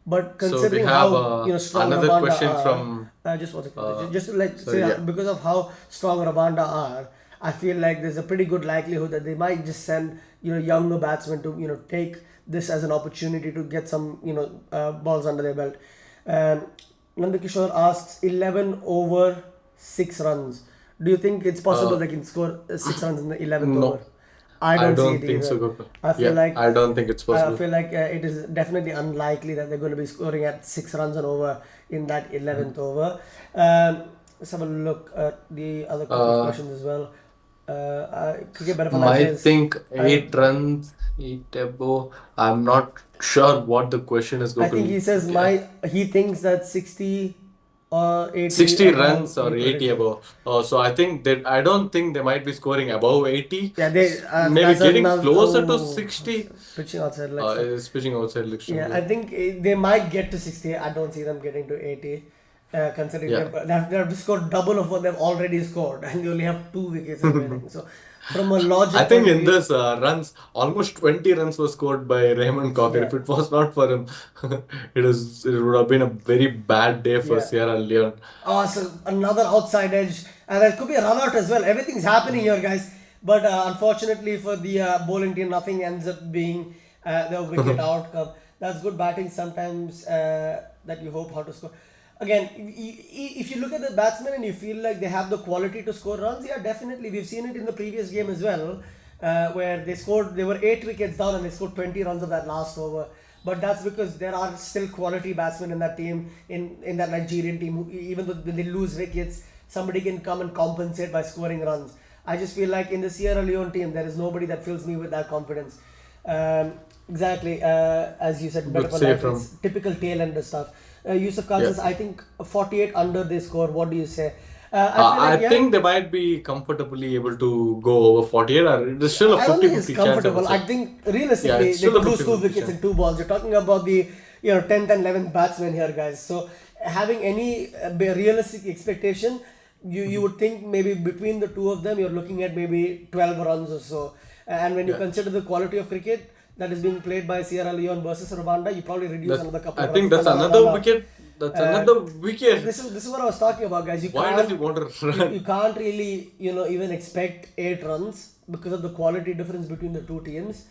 But so we considering have how strong another Rwanda question are, from, just one second, uh, just to like sorry, say yeah. because of how strong Rwanda are, I feel like there's a pretty good likelihood that they might just send younger batsmen to take this as an opportunity to get some balls under their belt. Um, Nandakishore asks 11 over 6 runs. Do you think it's possible Uh, they can score 6 runs in the 11th over? no, I I don't see it don't think so, either. Gokul. I feel Yeah, like I don't think it's I possible. feel like it is definitely unlikely that they're going to be scoring at 6 runs and over in that 11th over. Let's have a look at the other couple of Uh, questions as well. Cricket Better for Life I says, think I, 8 runs, 8 above. I'm not sure what the question is, I think he Gokul. says Yeah. he thinks that 60 or 80 60 above runs he or 80 predicts it. above. So I think that I don't think they might be scoring above 80. Yeah, Maybe that's getting another. closer to Oh, 60. pitching outside leg stump. Is pitching outside leg Yeah, stump. I Yeah. think they might get to 60. I don't see them getting to 80, considering Yeah. they've scored double of what they've already scored, and they only have 2 wickets remaining. So, from a I logic think point of in view, this runs, almost 20 runs were scored by Raymond Cocker. yeah, If it was not for him, it would have been a very bad day for yeah. Sierra Leone. So another outside edge, and there could be a run out as well. Everything's happening here, guys. But unfortunately for the bowling team, nothing ends up being the wicket outcome. That's good batting sometimes that you hope how to score. Again, if you look at the batsmen and you feel like they have the quality to score runs, yeah, definitely. We've seen it in the previous game as well, where they were 8 wickets down and they scored 20 runs of that last over. but that's because there are still quality batsmen in that team, in that Nigerian team. Even though when they lose wickets, somebody can come and compensate by scoring runs. I just feel like in the Sierra Leone team, there is nobody that fills me with that confidence. Um, exactly, as you said, better Good for save life. from. It's typical tail ender stuff. Yusuf Khan Yeah. says, I think 48 under they score. What do you say? I feel I like, yeah, think they might be comfortably able to go over 48, or it is still a I don't think it's 50-50 chance, I would comfortable. I say. think Yeah, realistically it's they still a could lose two 50-50 wickets chance. in two balls. You're talking about the 10th and 11th batsman here, guys. So having any realistic expectation, you Mhm. would think maybe between the two of them you're looking at maybe 12 runs or so. And when you Yeah. consider the quality of cricket that is being played by Sierra Leone versus Rwanda, you probably reduce That another couple I of runs think if that's another another run out. wicket. That's Uh, another wicket. this is what I was talking about, guys. Why does he want to run? You can't really even expect 8 runs because of the quality difference between the two teams.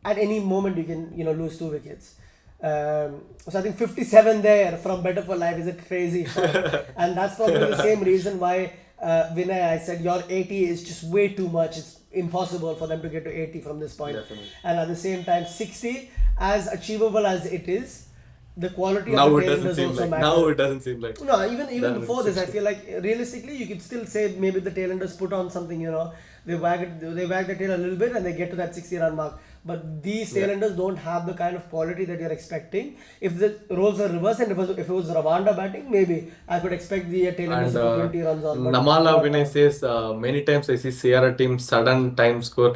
At any moment, you can lose two wickets. So I think 57 there from Better for Life is a crazy shot, and that's probably the same reason why Vinay, I said your 80 is just way too much. It's impossible for them to get to 80 from this point. Definitely. And at the same time, 60, as achievable as it is, the quality of the Now it doesn't tailenders seem also like. Now matter. it doesn't seem like. No, even Done with before this, I 60. feel like realistically, you could still say maybe the tailenders put on something. They wag the tail a little bit, and they get to that 60-run mark. But these Yeah. tailenders don't have the kind of quality that you're expecting. If the roles are reversed, and if it was Rwanda batting, maybe I could expect the tailenders And to put 20 runs on, but Namala not Vinay now. says many times I see Sierra team sudden time score.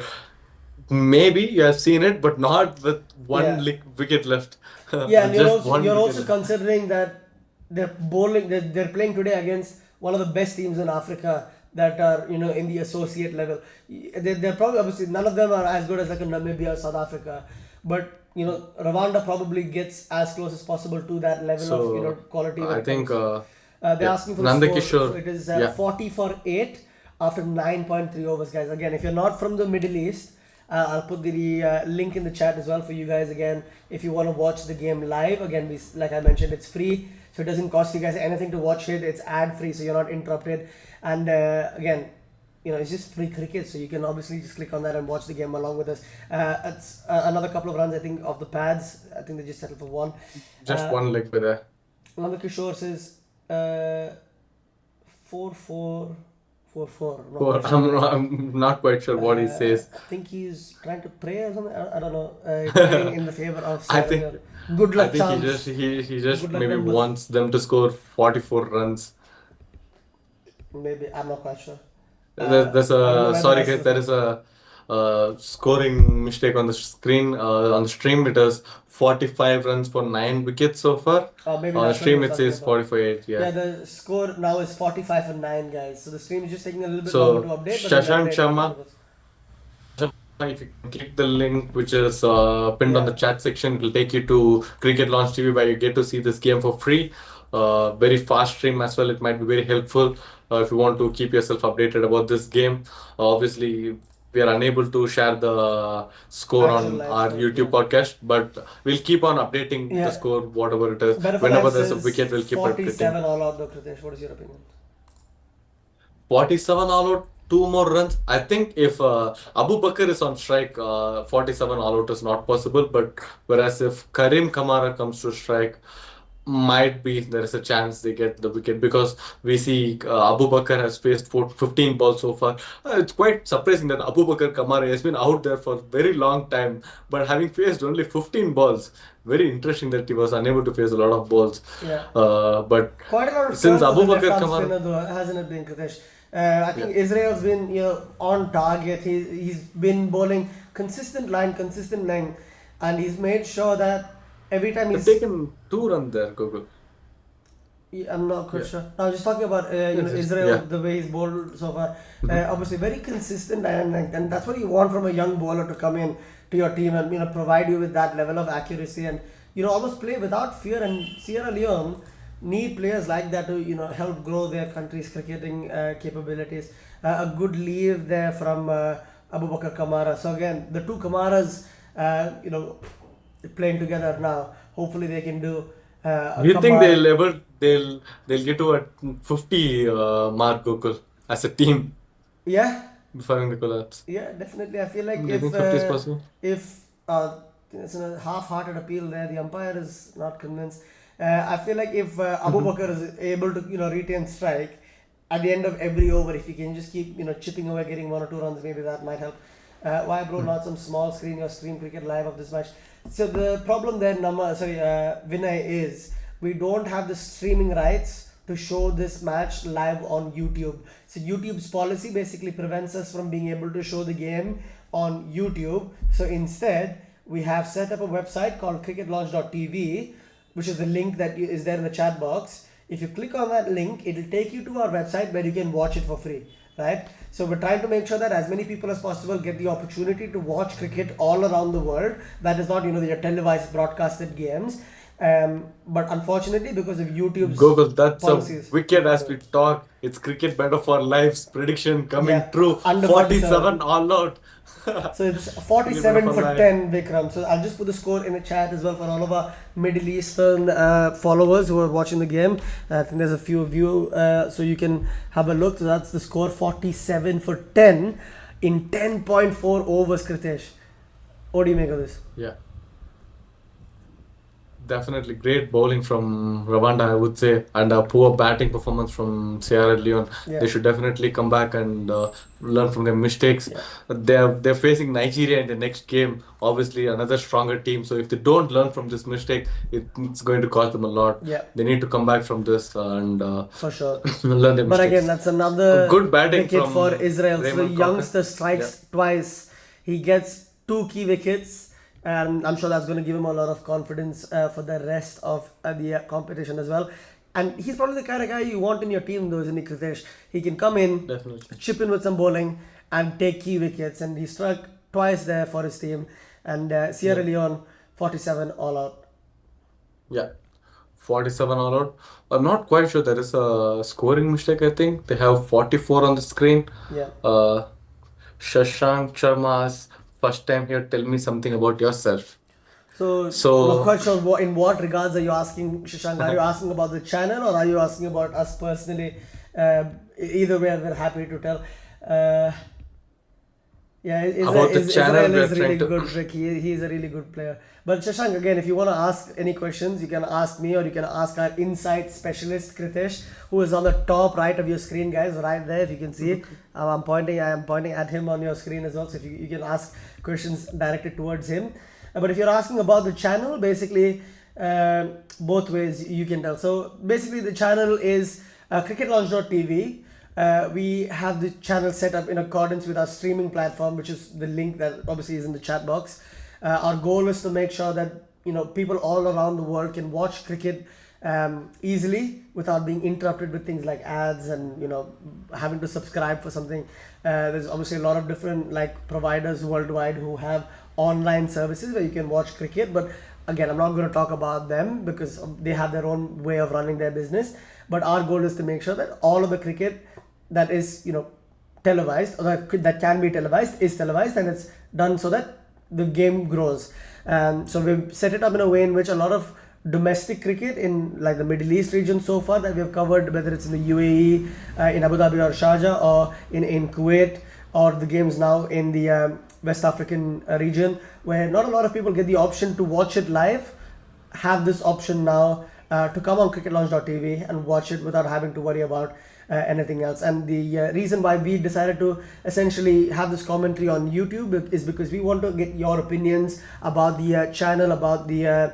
Maybe you have seen it, but not with one Yeah. wicket left. Yeah, and you're Just also one you're wicket also left. considering that they're playing today against one of the best teams in Africa that are in the associate level. They're probably obviously none of them are as good as like a Namibia or South Africa, but Rwanda probably gets as close as possible to that level of So quality when I it think, comes. They're yeah, asking for the score. So Nandakishore. it is Yeah. 40 for 8 after 9.3 overs, guys. Again, if you're not from the Middle East, I'll put the link in the chat as well for you guys. Again, if you want to watch the game live, again, like I mentioned, it's free, so it doesn't cost you guys anything to watch it. It's ad free, so you're not interrupted. And again, it's just free cricket, so you can obviously just click on that and watch the game along with us. It's another couple of runs, I think, off the pads. I think they just settled for one. Just Uh, one leg by there. Another Kishore says 4-4, 4-4. Not Or quite sure. I'm not quite sure what he says. I think he's trying to pray or something. I don't know. Praying in the favor of I Sierra think Leone. Good I luck think he just charms. he just Good luck maybe numbers. wants them to score 44 runs. Maybe I'm not quite sure. There's I don't know a where the sorry rest guys, of the there is a scoring mistake on the screen. On the stream, it is 45 runs for 9 wickets so far. maybe On the that's what he stream, was it talking says about. 45. Yeah, Yeah. the score now is 45 for 9, guys. So the stream is just taking a little bit longer to So update, but it will Shashank update when it Sharma, goes. if you can click the link which is pinned on the Yeah. chat section, it will take you to Cricket Launch TV where you get to see this game for free. Very fast stream as well. It might be very helpful if you want to keep yourself updated about this game. Obviously, we are unable to share the score Actual on live our score. YouTube Yeah. podcast, but we'll keep on updating the Yeah. score, whatever it is. Better for Whenever Life there's a says wicket, we'll keep updating. 47 all out, though, Kritesh. What is your opinion? 47 all out, two more runs. I think if Abu Bakr is on strike, 47 all out is not possible. But whereas if Karim Kamara comes to strike, might be there is a chance they get the wicket because we see Abu Bakr has faced 15 balls so far. It's quite surprising that Abu Bakr Kamara has been out there for a very long time, but having faced only 15 balls, very interesting that he was unable to face a lot of balls. Yeah. But Quite a lot of since turns for Abu the left Bakr arm Kamara, spinner, though, hasn't it been, Kritesh? I think yeah. Israel's been on target. He's been bowling consistent line, consistent length, and he's made sure that every time They've he's. taken 2 runs there, Google. I'm not quite Yeah. sure. I was just talking about Israel, Yeah. the way he's bowled so far. Mhm. Obviously, very consistent, and that's what you want from a young bowler to come in to your team and provide you with that level of accuracy and almost play without fear. And Sierra Leone need players like that to help grow their country's cricketing capabilities. A good leave there from Abu Bakr Kamara. So again, the two Kamaras, playing together now. Hopefully, they can do Do a you think Kamara. they'll get to a 50 mark, Google, as a team Yeah, before the collapse? yeah, definitely. I feel like Do you think 50 is possible? if uh, it's a half-hearted appeal there. The umpire is not convinced. I feel like if Abu Bakr is able to retain strike at the end of every over, if he can just keep chipping away, getting 1 or 2 runs, maybe that might help. Why, bro? Not some small screen or stream cricket live of this match. So the problem there, Vinay, is we don't have the streaming rights to show this match live on YouTube. So YouTube's policy basically prevents us from being able to show the game on YouTube. So instead, we have set up a website called cricketlaunch.tv, which is the link that is there in the chat box. If you click on that link, it'll take you to our website where you can watch it for free, right? So we're trying to make sure that as many people as possible get the opportunity to watch cricket all around the world. That is not, your televised broadcasted games. But unfortunately, because of YouTube's Google, that's policies, a wicket as we talk. It's cricket better for lives prediction coming yeah, true. under 47 all out. So it's Cricket better 47 for for life. 10, Vikram. So I'll just put the score in the chat as well for all of our Middle Eastern followers who are watching the game. I think there's a few of you, so you can have a look. So that's the score, 47 for 10 in 10.4 overs, Kritesh. What do you make of this? Yeah. Definitely great bowling from Rwanda, I would say, and a poor batting performance from Sierra Leone. Yeah. They should definitely come back and learn from their mistakes. Yeah. They're facing Nigeria in the next game, obviously another stronger team. So if they don't learn from this mistake, it's going to cost them a lot. Yeah. They need to come back from this and For sure. learn their But mistakes. again, that's another Good batting wicket from for Israel. So the Raymond youngster Cochrane. strikes twice. He gets 2 key wickets. And I'm sure that's going to give him a lot of confidence for the rest of the competition as well. And he's probably the kind of guy you want in your team, though, isn't he, Kritesh? He can come in, Definitely. chip in with some bowling, and take key wickets. And he struck twice there for his team. And Sierra Leone, 47 all out. Yeah. 47 all out. I'm not quite sure there is a scoring mistake, I think. They have 44 on the screen. Yeah. Shashank Sharma's first time here. Tell me something about yourself. So, I'm So, not quite sure in what regards are you asking, Shashank? Are you asking about the channel or are you asking about us personally? Either way, we're happy to tell. Yeah, about the channel, Israel we're is really trying to. good, Rick. He's a really good player. But Shashank, again, if you want to ask any questions, you can ask me or you can ask our insight specialist, Kritesh, who is on the top right of your screen, guys, right there, if you can see. I am pointing at him on your screen as well, so if you can ask questions directed towards him. But if you're asking about the channel, basically, both ways you can tell. So basically, the channel is cricketlaunch.tv. We have the channel set up in accordance with our streaming platform, which is the link that obviously is in the chat box. Our goal is to make sure that people all around the world can watch cricket easily without being interrupted with things like ads and having to subscribe for something. There's obviously a lot of different providers worldwide who have online services where you can watch cricket, but again, I'm not going to talk about them because they have their own way of running their business. But our goal is to make sure that all of the cricket that is televised or that can be televised is televised, and it's done so that the game grows. So we've set it up in a way in which a lot of domestic cricket in the Middle East region so far that we have covered, whether it's in the UAE, in Abu Dhabi or Sharjah, or in Kuwait, or the games now in the West African region, where not a lot of people get the option to watch it live, have this option now to come on cricketlaunch.tv and watch it without having to worry about anything else. And the reason why we decided to essentially have this commentary on YouTube is because we want to get your opinions about the channel, about the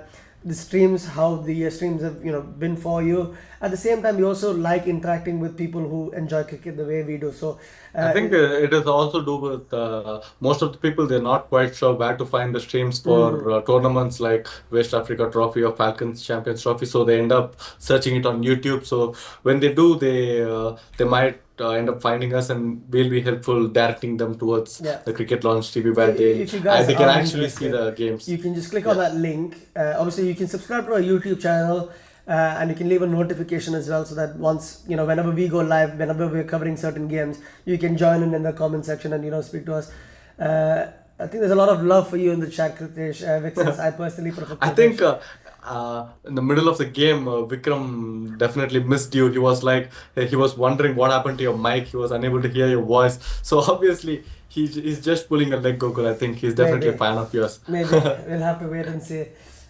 streams, how the streams have been for you. At the same time, we also like interacting with people who enjoy cricket the way we do. So I think it is also do with most of the people, they're not quite sure where to find the streams for tournaments like West Africa Trophy or Falcons Champions Trophy. So they end up searching it on YouTube. So when they do, they might end up finding us, and we'll be helpful directing them towards the Cricket Launch TV where if you guys they can are actually see the games. you can just click on that link. Obviously, you can subscribe to our YouTube channel. And you can leave a notification as well, so that once whenever we go live, whenever we're covering certain games, you can join in the comment section and speak to us. I think there's a lot of love for you in the chat, Kritesh. Wickets, I personally prefer I Kritesh. think in the middle of the game, Vikram definitely missed you. He was wondering what happened to your mic. He was unable to hear your voice. So obviously he's just pulling a leg, Gokul. I think he's definitely a Maybe. fan of yours. Maybe we'll have to wait and see.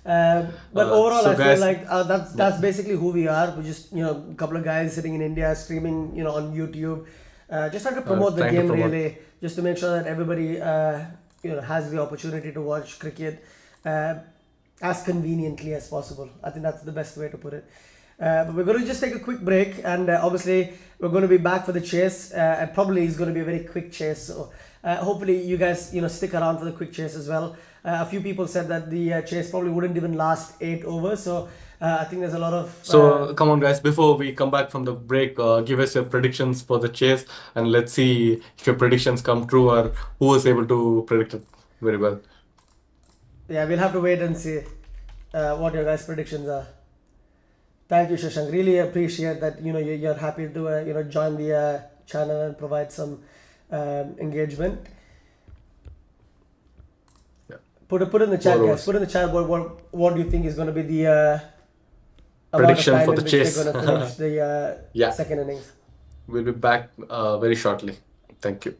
But overall, So I feel guys, like yeah, that's basically who we are. We're just a couple of guys sitting in India streaming on YouTube, just trying to promote the trying to game promote. really, just to make sure that everybody has the opportunity to watch cricket uh, as conveniently as possible. I think that's the best way to put it. But we're going to just take a quick break, and obviously we're going to be back for the chase. And probably it's going to be a very quick chase. So hopefully you guys stick around for the quick chase as well. A few people said that the chase probably wouldn't even last 8 overs. So I think there's a lot of So come on, guys, before we come back from the break, give us your predictions for the chase, and let's see if your predictions come true or who was able to predict it very well. yeah. We'll have to wait and see what your guys' predictions are. Thank you, Shashank. Really appreciate that. You're happy to join the channel and provide some engagement. Yeah. Put in the Four chat, guys. overs. Put in the chat what do you think is going to be the amount of Prediction time for in the which they're chase. going to finish the Yeah, second innings. we'll be back very shortly. Thank you.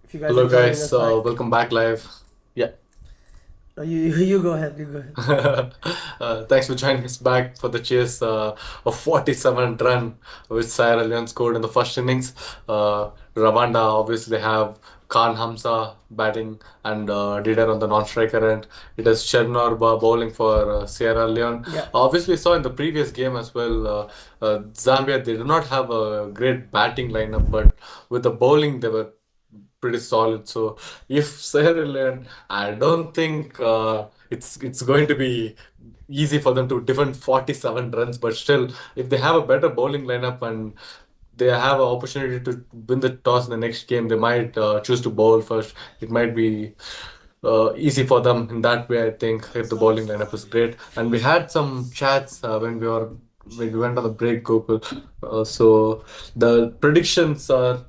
If you guys are Hello, joining guys. us back, Welcome back live. Yeah. you go ahead. You go ahead. Thanks for joining us back for the chase of 47 run which Sierra Leone scored in the first innings. Rwanda obviously have Khan Hamza batting and Dider on the non-striker end. It is Chernor bowling for Sierra Leone. Yeah. Obviously, saw in the previous game as well. Zambia, they do not have a great batting lineup, but with the bowling they were pretty solid. So if Sierra Leone, I don't think it's going to be easy for them to defend 47 runs. But still, if they have a better bowling lineup and they have an opportunity to win the toss in the next game, they might choose to bowl first. It might be easy for them in that way, I think, if the bowling lineup is great. And we had some chats when we went on the break, Gokul. So the predictions are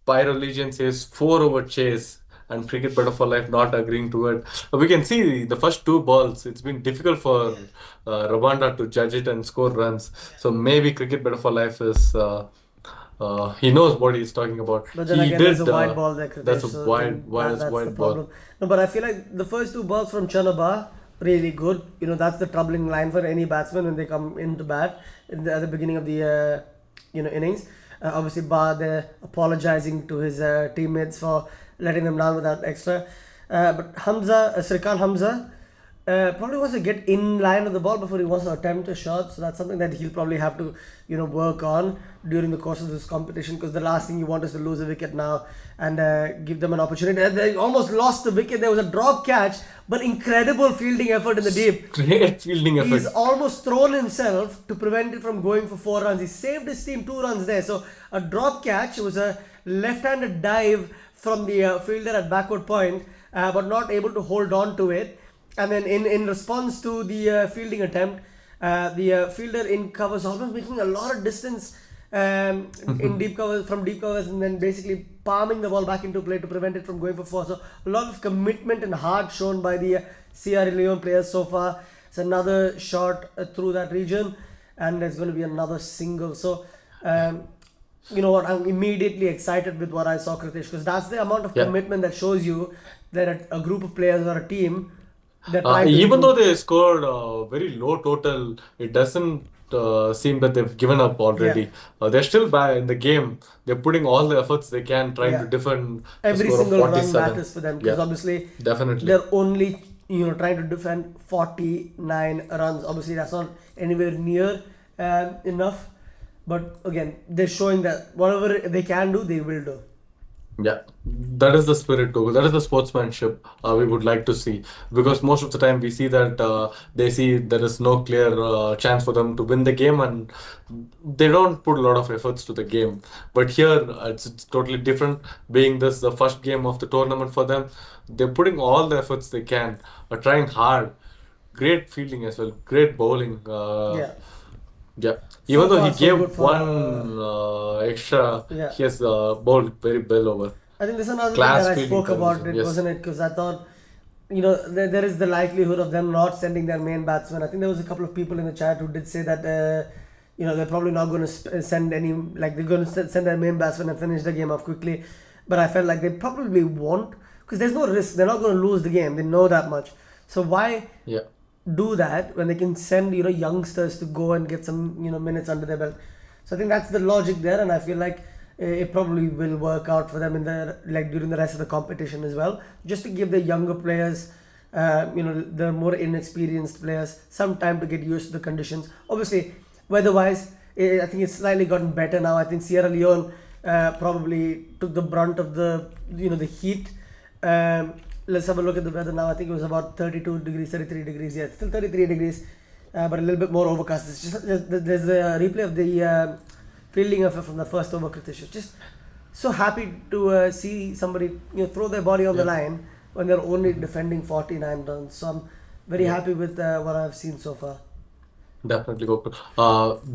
Pyro Legion says 4 over chase and Cricket Better for Life not agreeing to it. We can see the first 2 balls, it's been difficult for Rwanda to judge it and score runs. So maybe Cricket Better for Life is he knows what he's talking about. But then He again, there's a did. wide ball there, That's Kritesh. a So then that's the wide ball. problem. No, but I feel like the first two balls from Chanaba really good. That's the troubling line for any batsman when they come into bat at the beginning of the innings. Obviously, Ba there apologizing to his teammates for letting them down with that extra. But Srikan Hamza. Probably wants to get in line with the ball before he wants to attempt a shot. So that's something that he'll probably have to, work on during the course of this competition. Because the last thing you want is to lose a wicket now and give them an opportunity. And they almost lost the wicket. There was a drop catch, but incredible fielding effort in the deep. Great fielding He's effort. almost thrown himself to prevent it from going for 4 runs. He saved his team 2 runs there. So a drop catch was a left-handed dive from the fielder at backward point, but not able to hold on to it. And then in response to the fielding attempt, the fielder in covers almost making a lot of distance in deep covers from deep covers, and then basically palming the ball back into play to prevent it from going for 4. So a lot of commitment and heart shown by the Sierra Leone players so far. It's another shot through that region, and there's going to be another single. So you know what? I'm immediately excited with what I saw, Kritish, because that's the amount of Yeah. commitment that shows you that a group of players or a team, they're trying to Even though improve. they scored a very low total, it doesn't seem that they've given up Yeah, already. They're still back in the game. They're putting all the efforts they can, trying to yeah. defend a Every score of single run 47. matters for them because Yeah, obviously definitely. they're only trying to defend 49 runs. Obviously, that's not anywhere near enough. But again, they're showing that whatever they can do, they will do. Yeah, that is the spirit, Google. That is the sportsmanship we would like to see. Because most of the time we see that they see there is no clear chance for them to win the game and they don't put a lot of efforts to the game. But here it's totally different. Being this the first game of the tournament for them, they're putting all the efforts they can, trying hard. Great fielding as well, great bowling. Yeah. Yeah, So even though he far, so gave good for. one extra, Yeah. he has bowled very well over. I think this is another thing that Class I fielding spoke for a about, reason. it Yes. wasn't it? Because I thought, there is the likelihood of them not sending their main batsman. I think there was a couple of people in the chat who did say that, they're probably not going to send any, like they're going to send their main batsman and finish the game off quickly. But I felt like they probably won't, because there's no risk. They're not going to lose the game. They know that much. So why Yeah. do that when they can send youngsters to go and get some minutes under their belt? So I think that's the logic there, and I feel like it probably will work out for them in the like during the rest of the competition as well, just to give the younger players, the more inexperienced players, some time to get used to the conditions. Obviously, weather-wise, I think it's slightly gotten better now. I think Sierra Leone probably took the brunt of the heat. Let's have a look at the weather now. I think it was about 32 degrees, 33 degrees. Yeah, it's still 33 degrees, but a little bit more overcast. It's there's a replay of the fielding effort from the first over, Kritish. Just so happy to see somebody throw their body on the Yeah. line when they're only defending 49 runs. So I'm very Yeah. happy with what I've seen so far. Definitely, Gokul.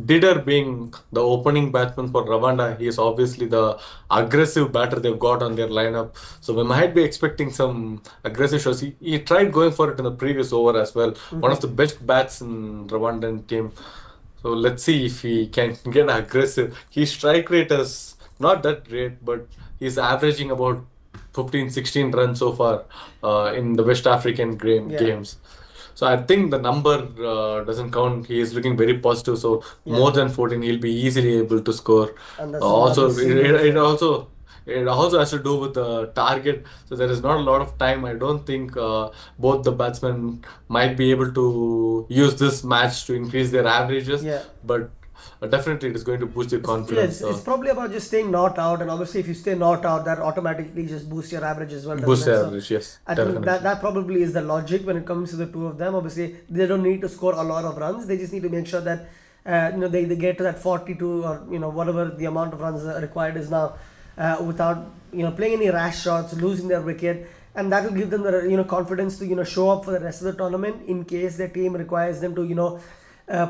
Didder being the opening batsman for Rwanda, he is obviously the aggressive batter they've got on their lineup. So we might be expecting some aggressive shots. He tried going for it in the previous over as well. One of the best bats in Rwandan team. So let's see if he can get aggressive. His strike rate is not that great, but he's averaging about 15, 16 runs so far in the West African Yeah, games. So I think the number doesn't count. He is looking very positive. So yeah, more than 14, he'll be easily able to score. and that's a lovely Also, seam as well. it also has to do with the target. So there is not a lot of time. I don't think both the batsmen might be able to use this match to increase their averages. Yeah. But definitely, it is going to boost your Yeah, confidence. it's probably about just staying not out, and obviously, if you stay not out, that automatically just boosts your average as well, doesn't Boost it? their So, average. Yes, I think that definitely. that probably is the logic when it comes to the two of them. Obviously, they don't need to score a lot of runs; they just need to make sure that they get to that 42 or whatever the amount of runs required is now, without playing any rash shots, losing their wicket, and that will give them the confidence to show up for the rest of the tournament in case their team requires them to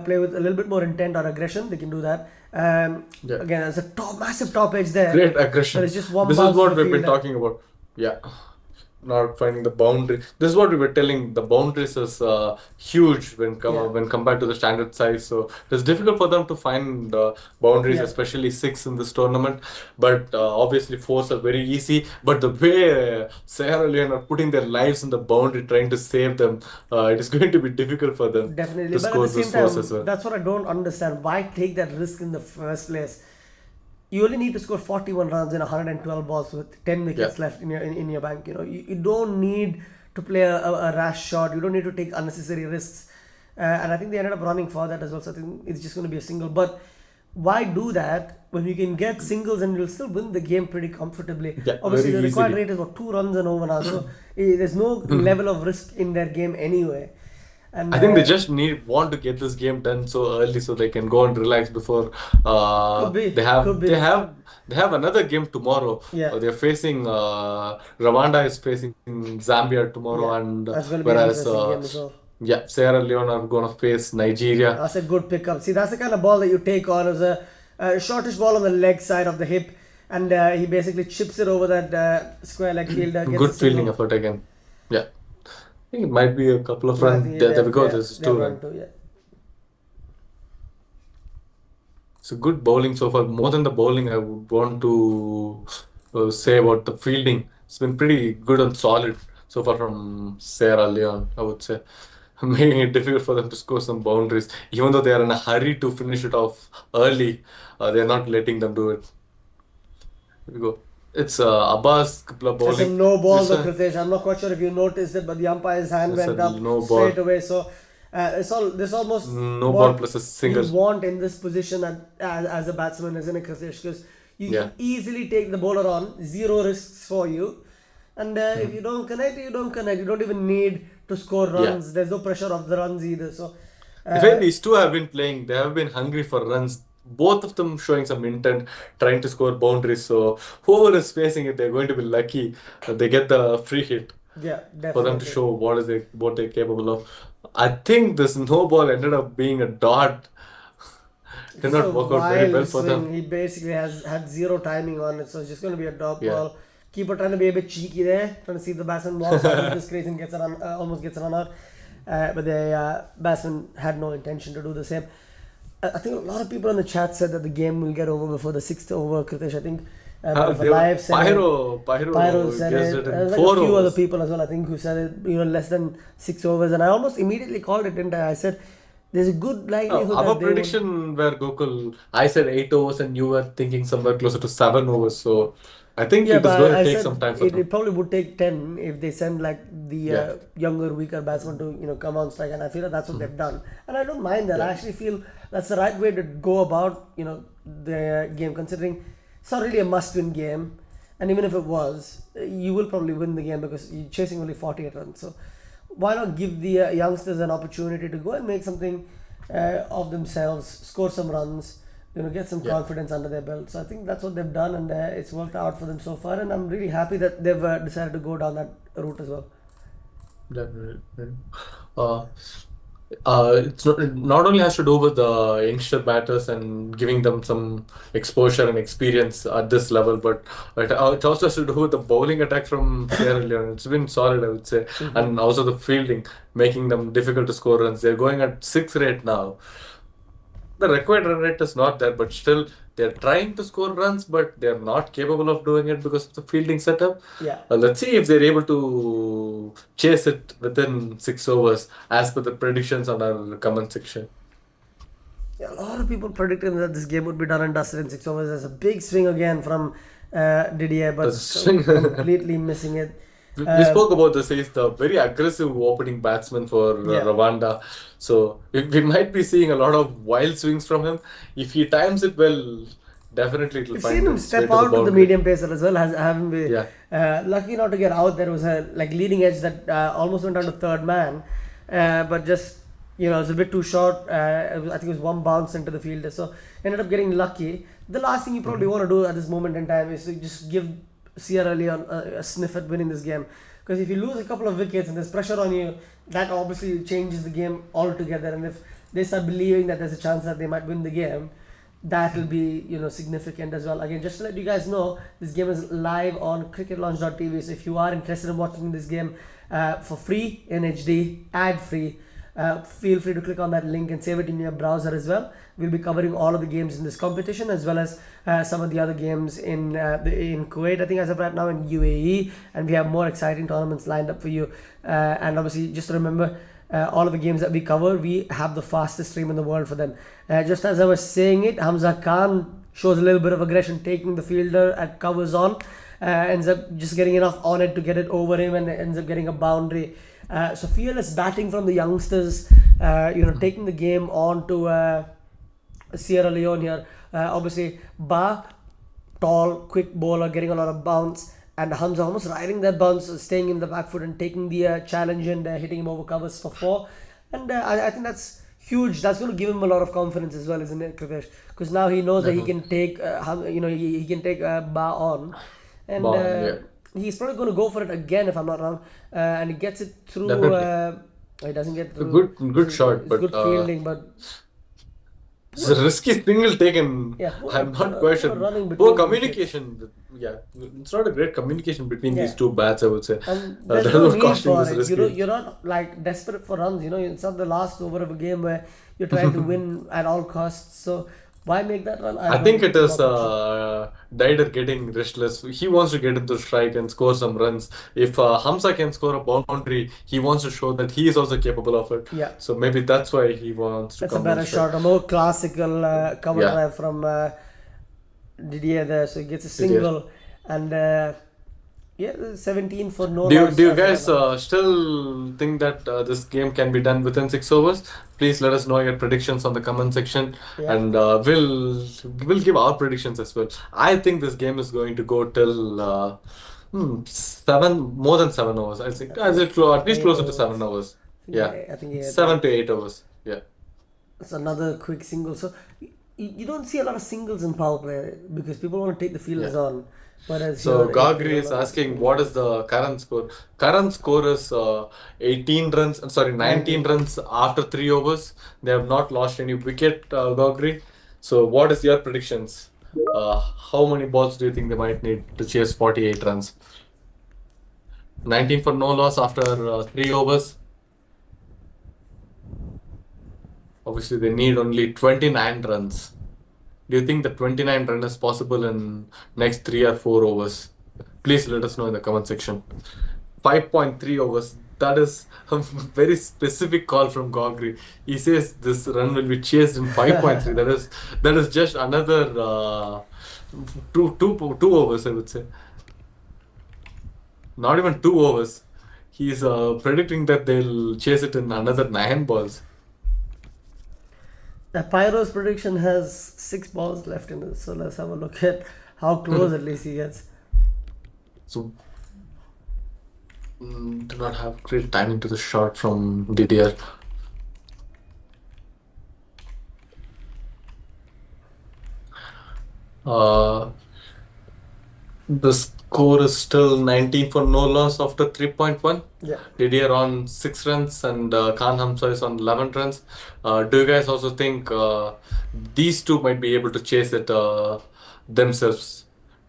play with a little bit more intent or aggression. They can do that. Yeah. Again, there's a massive top edge there. Great There aggression. is just one This is bounce to what the we've been fielder. talking about. Yeah. Not finding the boundary. This is what we were telling. The boundaries is huge Yeah, when compared to the standard size. So it's difficult for them to find boundaries, yeah. especially six in this tournament. But obviously, fours are very easy. But the way Sierra Leone are putting their lives in the boundary, trying to save them, it is going to be difficult for them Definitely, to but at the score same those fours as time, well. that's what I don't understand. Why take that risk in the first place? You only need to score 41 runs in 112 balls with 10 Yeah. wickets left in your bank. You don't need to play a rash shot. You don't need to take unnecessary risks. And I think they ended up running for that as well. So I think it's just going to be a single. But why do that when you can get singles and you'll still win the game pretty comfortably? Yeah. Obviously, Very the required easily. rate is about 2 runs and over now. So there's no level of risk in their game anyway. And I think they just want to get this game done so early so they can go and relax before could be, they have could be. another game tomorrow. Yeah, They're facing Rwanda is facing Zambia tomorrow, yeah. and That's going to be an whereas interesting game as well. yeah, Sierra Leone are gonna face Nigeria. That's a good pickup. See, that's the kind of ball that you take on as a shortish ball on the leg side of the hip, and he basically chips it over that square leg fielder, gets a Good fielding single. effort again. Yeah, I think it might be a couple of Yeah, I runs. think There we go. This is they have two run run. too. Yeah, So good bowling so far. More than the bowling, I would want to say about the fielding. It's been pretty good and solid so far from Sierra Leone, I would say. Making it difficult for them to score some boundaries. Even though they are in a hurry to finish it off early, they're not letting them do it. Here we go. It's Abbas Kapla it's a bowling. no ball This though, Kritesh. I'm not quite sure if you noticed it, but the umpire's hand it's a went up no straight ball. away. So it's all this almost No ball what plus a you single. want in this position as a batsman, isn't it, Kritesh? Because you Yeah. can easily take the bowler on, zero risks for you. And if Hmm. you don't connect, you don't connect. You don't even need to score Yeah. runs. There's no pressure of the runs either. So, The way uh, these two have been playing, they have been hungry for runs. Both of them showing some intent, trying to score boundaries. So whoever is facing it, they're going to be lucky that they get the free hit yeah, for them to definitely. show what they're capable of. I think this no ball ended up being a dot. Did Just a not work out very well wild for them. swing. He basically has had zero timing on it, so it's just going to be a dot Yeah. ball. Keeper trying to be a bit cheeky there, trying to see if the batsman walks out of this crease and gets a run, almost gets a run out. But the batsman had no intention to do the same. I think a lot of people in the chat said that the game will get over before the sixth over, Kritesh. I think Bit They were, Live said it. Pyro Pyro said guessed it. it in There's like a four few other overs. people as well, I think, who said it, less than 6 overs. And I almost immediately called it, didn't I? I said, there's a good likelihood Our that they would. prediction were Gokul. I said 8 overs, and you were thinking somewhere closer to 7 overs. So I think Yeah, it is but going to I take said some time for it them. probably would take 10 if they send like the Yeah. younger, weaker batsman to come on strike, and I feel like that's what they've done, and I don't mind that. Yeah. I actually feel that's the right way to go about the game, considering it's not really a must-win game, and even if it was, you will probably win the game because you're chasing only 48 runs. So why not give the youngsters an opportunity to go and make something of themselves, score some runs, get some Yeah. confidence under their belt. So I think that's what they've done, and it's worked out for them so far. And I'm really happy that they've decided to go down that route as well. Definitely. Uh, It's not only has to do with the youngster batters and giving them some exposure and experience at this level, but it also has to do with the bowling attack from Sierra Leone. It's been solid, I would say, and also the fielding, making them difficult to score runs. They're going at 6 rate now. The required run rate is not there, but still they're trying to score runs, but they're not capable of doing it because of the fielding setup. Yeah. Let's see if they're able to chase it within 6 overs, as per the predictions on our comment section. Yeah, a lot of people predicted that this game would be done and dusted in 6 overs. There's a big swing again from Didier, but completely missing it. We spoke about this. He's the very aggressive opening batsman for Yeah. Rwanda. So we might be seeing a lot of wild swings from him. If he times it well, definitely it will We've find seen him its way step to the out with the boundary. medium pacer as well. Haven't we? Yeah. Lucky not to get out. There was a like leading edge that almost went down to third man, but just it was a bit too short. I think it was one bounce into the fielder, so ended up getting lucky. The last thing you probably want to do at this moment in time is to just give Sierra Leone a sniff at winning this game. Because if you lose a couple of wickets and there's pressure on you, that obviously changes the game altogether. And if they start believing that there's a chance that they might win the game, that will be significant as well. Again, just to let you guys know, this game is live on cricketlaunch.tv. So if you are interested in watching this game for free in HD, ad free, feel free to click on that link and save it in your browser as well. We'll be covering all of the games in this competition as well as some of the other games in Kuwait, I think, as of right now, in UAE, and we have more exciting tournaments lined up for you. And obviously, just remember, all of the games that we cover, we have the fastest stream in the world for them. Just as I was saying it, Hamza Khan shows a little bit of aggression, taking the fielder at covers on, ends up just getting enough on it to get it over him, and ends up getting a boundary. So fearless batting from the youngsters, taking the game on to Sierra Leone here. Obviously, Ba, tall, quick bowler, getting a lot of bounce, and Hamza almost riding that bounce, staying in the back foot and taking the challenge and hitting him over covers for four. And I think that's huge. That's going to give him a lot of confidence as well, isn't it, Krivesh? Because now he knows that he can take, he can take Ba on, and Bond, yeah. he's probably going to go for it again if I'm not wrong, and he gets it through. Definitely. He doesn't get A through. good shot, It's but good fielding, but it's a risky single taken. yeah, I'm not quite poor sure. running Poor between the wickets. communication. Yeah, it's not a great communication between Yeah. these two bats, I would say. And That there's no was need costing for this it. risky. You're not like desperate for runs. It's not the last over of a game where you're trying to win at all costs. So why make that run? I think it I'm is not quite sure. Dider getting restless. He wants to get into strike and score some runs. If Hamza can score a boundary, he wants to show that he is also capable of it. Yeah, So maybe that's why he wants to that's a come on better strike. shot. A more classical cover Yeah, drive from Didier there. So he gets a it is. single, and yeah, 17 for no Do loss you as of right guys now. still think that this game can be done within 6 overs? Please let us know your predictions on the comment section, Yeah. and we'll give our predictions as well. I think this game is going to go till more than 7 overs. I think at least Eight closer to overs. 7 overs. Yeah, I think 8, right? 7 to 8 overs. Yeah. It's another quick single. So you don't see a lot of singles in power play because people want to take the fielders Yeah. on. Whereas So here, Gagri there's a is lot of asking singles. what is the current score? Current score is 18 runs, sorry, 19 19. runs after 3 overs. They have not lost any wicket, Gagri. So what is your predictions? How many balls do you think they might need to chase 48 runs? 19 for no loss after 3 overs. Obviously, they need only 29 runs. Do you think the 29 run is possible in next 3 or 4 overs? Please let us know in the comment section. 5.3 overs. That is a very specific call from Gogri. He says this run will be chased in 5.3. That is just another two overs, I would say. Not even 2 overs. He's predicting that they'll chase it in another 9 balls. Pyro's prediction has 6 balls left in it. So let's have a look at how close at least he gets. So do not have great timing to the shot from Didier. Uh, this Score is still 19 for no loss after 3.1. Yeah. Didier on 6 runs and Khan Hamza is on 11 runs. Do you guys also think these two might be able to chase it themselves?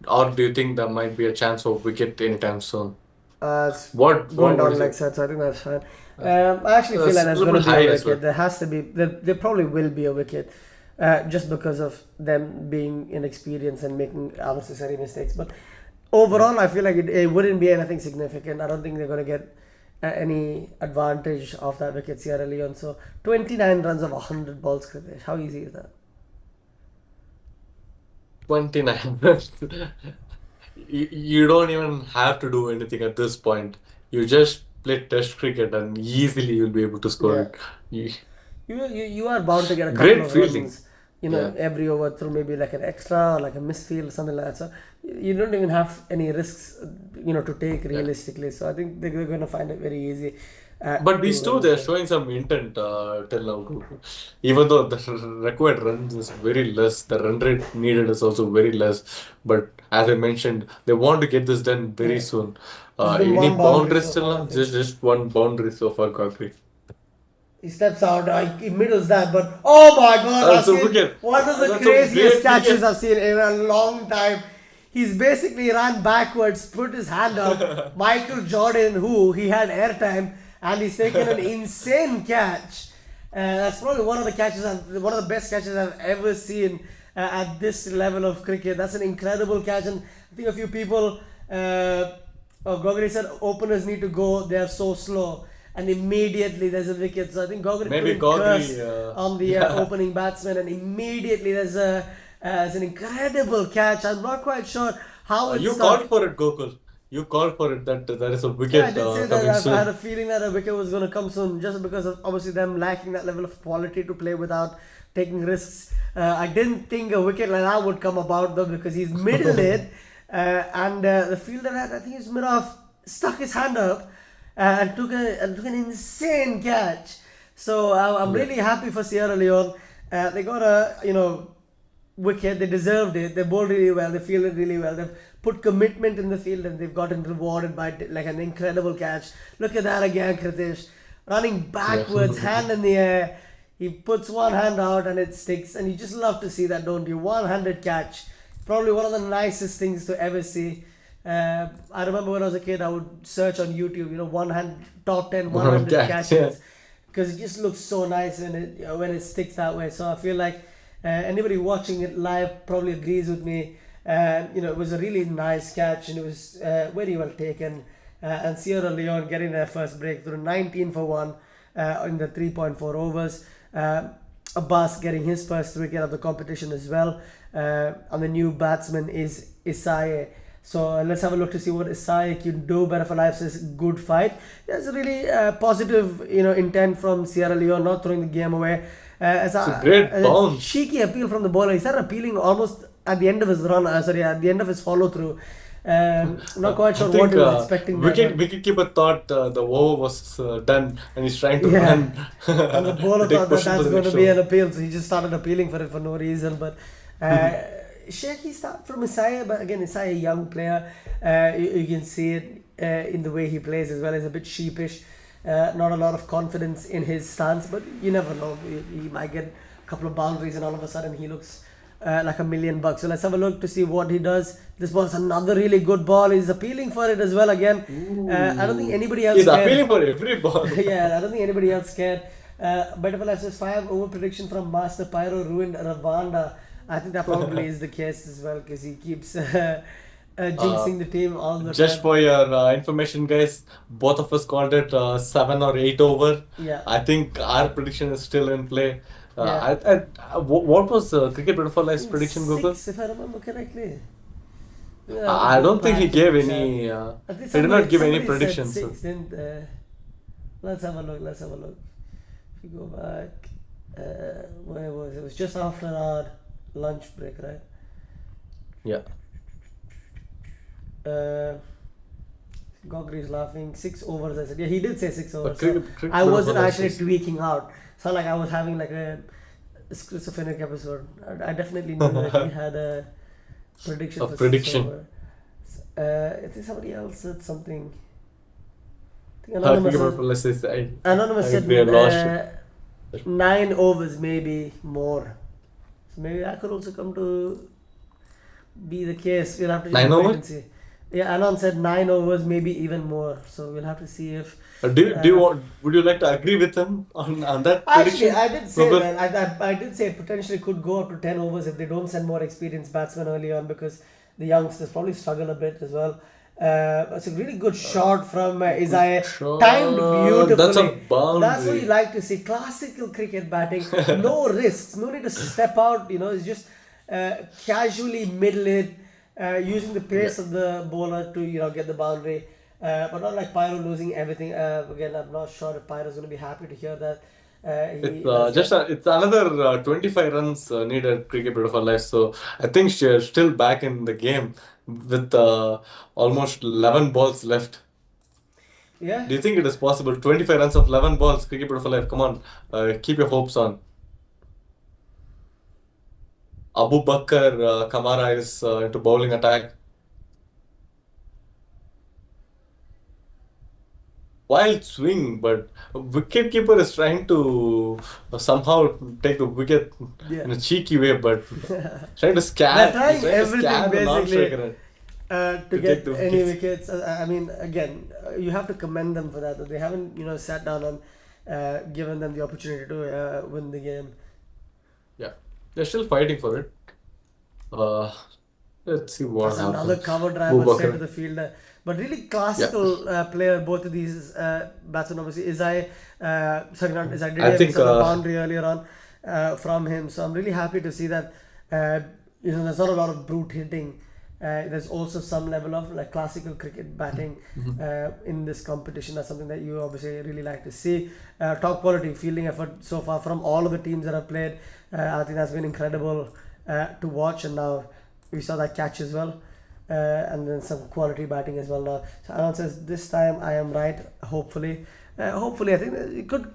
Or do you think there might be a chance of wicket anytime soon? It's going What do down you leg say? side, so I think that's fine. Uh, I actually feel like it's a there's little going bit to be a high as wicket. well. There has to be. There probably will be a wicket, just because of them being inexperienced and making unnecessary mistakes. But overall, I feel like it wouldn't be anything significant. I don't think they're going to get any advantage of that wicket, Sierra Leone. So 29 runs of 100 balls, Kritesh. How easy is that? 29 runs. You don't even have to do anything at this point. You just play test cricket and easily you'll be able to score Yeah. it. You, You are bound to get a couple great of fielding. runs, Yeah. every over through maybe like an extra or like a misfield or something like that. So you don't even have any risks, to take Yeah. realistically. So I think they're going to find it very easy But to these two, run they're score. showing some intent till now. Even though the required runs is very less, the run rate needed is also very less. But as I mentioned, they want to get this done very Yeah, soon. there's been Any one boundary boundaries so till far, I now? think. Just one boundary so far, Gagri. He steps out, he middles that, but oh my god, I've That's a seen wicket. one of the That's a craziest great catches wicket. I've seen in a long time. He's basically ran backwards, put his hand up. Michael Jordan, who he had airtime, and he's taken an insane catch. That's probably one of the best catches I've ever seen at this level of cricket. That's an incredible catch, and I think a few people, Gogri said openers need to go. They are so slow, and immediately there's a wicket. So I think Gogri Maybe couldn't curse Gogri. on the Yeah. opening batsman, and immediately there's an incredible catch. I'm not quite sure how it You called stuck. for it, Gokul. You called for it that there is a Yeah, I wicket did say that coming I had soon. a feeling that a wicket was going to come soon, just because of obviously them lacking that level of quality to play without taking risks. I didn't think a wicket like that would come about though, because he's middle it, and the fielder I think he's mid off stuck his hand up and took an insane catch. So I'm Yeah. really happy for Sierra Leone. They got a wicket. They deserved it. They bowled really well. They fielded really well. They've put commitment in the field and they've gotten rewarded by like an incredible catch. Look at that again, Kritish. Running Yeah. backwards, hand in the air. He puts one hand out and it sticks. And you just love to see that, don't you? One-handed catch. Probably one of the nicest things to ever see. I remember when I was a kid, I would search on YouTube, top 10 100 Catch. Yeah. catches, because it just looks so nice when it sticks that way. So I feel like anybody watching it live probably agrees with me. It was a really nice catch and it was very well taken. And Sierra Leone getting their first breakthrough, 19 for 1 in the 3.4 overs. Abbas getting his first wicket of the competition as well. And the new batsman is Isai. So let's have a look to see what Isai can do. Better for Life says good fight. There's a really positive, intent from Sierra Leone, not throwing the game away. It's a great As a bounce. cheeky appeal from the bowler. He started appealing almost at the end of his run. At the end of his follow through. I'm not quite I sure what think he was expecting there, but wicketkeeper thought the over was done and he's trying to yeah. run And the bowler to take thought that position for that's the going to next be over. an appeal, so he just started appealing for it for no reason. But uh, shaky start from Isaiah, but again, Isaiah, a young player. You can see it in the way he plays as well. He's a bit sheepish, not a lot of confidence in his stance, but you never know. He might get a couple of boundaries and all of a sudden he looks like $1,000,000. So let's have a look to see what he does. This ball's another really good ball. He's appealing for it as well again. I don't think Ooh. anybody else He's cared. appealing for every ball. Yeah, I don't think anybody else cared. Better says 5 over prediction from Master Pyro ruined Rwanda. I think that probably is the case as well because he keeps Uh, jinxing the team all the just time. for your information, guys, both of us called it 7 or 8 over. Yeah, I think our prediction is still in play. yeah. What was Cricket Butterfly I Life's think prediction, Google? 6, if I remember correctly. Yeah, we I don't both think he had to gave check. any. I think He did not give any somebody said predictions. 6, didn't Let's have a look, let's have a look. If you go back, where was it? It was just after our lunch break, right? Yeah. Uh, Gogri's laughing. 6 overs. I said, yeah, he did say 6 But overs. So Cricket I wasn't Butterfly actually is. tweaking out. It's not like I was having like a schizophrenic episode. I definitely knew that he had a prediction A for 6 prediction. over. I think somebody else said something. I think Cricket Anonymous said, Performance is, I Anonymous said agree, I lost it. 9 overs, maybe more. So maybe that could also come to be the case. We'll have to just 9 over? wait and see. Yeah, Anon said 9 overs, maybe even more. So we'll have to see if. Do you want, would you like to agree with him on that Actually, prediction? I did say Probably. that. I did say it potentially could go up to 10 overs if they don't send more experienced batsmen early on because the youngsters probably struggle a bit as well. It's a really good shot from Good Isaiah, timed shot. That's a beautifully. That's what you boundary. like to see. Classical cricket batting, no risks, no need to step out. It's just casually middle it, using the Yeah. pace of the bowler to get the boundary. But not like Pyro losing everything. Again, I'm not sure if Pyro's going to be happy to hear that. It's He that's just it's another 25 runs needed cricket bit of a life. So I think she's still back in the game with almost 11 balls left. yeah. Do you think it is possible? 25 runs of 11 balls, cricket bit of a life. Come on, keep your hopes on. Abu Bakr Kamara is into bowling attack. Wild swing, but wicket keeper is trying to somehow take the wicket Yeah. in a cheeky way, but trying to They're scare. He's trying trying to everything scare the basically non-striker to to take get the any wickets. wickets. I mean, again, you have to commend them for that. They haven't, sat down and given them the opportunity to win the game. Yeah, they're still fighting for it. Uh, let's see what That's another happens. cover Abu driver straight to Bakr. the fielder. But really Yeah, classical player, both of these batsmen. Obviously, sorry, not Isai, did I he miss think. on the boundary earlier on from him. So I'm really happy to see that, uh, there's not a lot of brute hitting. There's also some level of like classical cricket batting Mhm. in this competition. That's something that you obviously really like to see. Top quality fielding effort so far from all of the teams that have played. I think that's been incredible to watch. And now we saw that catch as well. And then some quality batting as well now. So Anand says this time I am right. Hopefully I think that it could.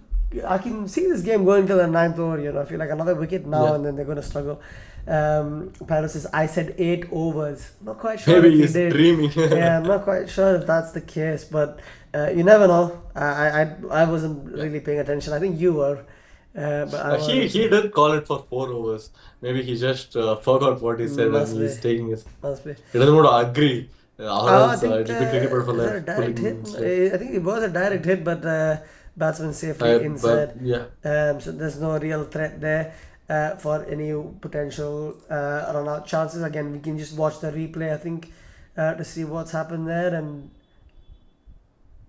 I can see this game going to the ninth over. I feel like another wicket now, Yeah, and then they're going to struggle. Pyro says I said 8 overs. Not quite sure if maybe he he's did. dreaming. Yeah, I'm not quite sure if that's the case, but you never know. I wasn't Yeah. really paying attention. I think you were, but I He was. he did call it for 4 overs. Maybe he just forgot what he said and Must be, he's taking his. must be. He doesn't want to agree, or I else think it'll be cricket for is that a life direct hit? pulling slip. I think it was a direct hit, but batsman safely But inside. yeah, So there's no real threat there for any potential run-out chances. Again, we can just watch the replay, I think, to see what's happened there. And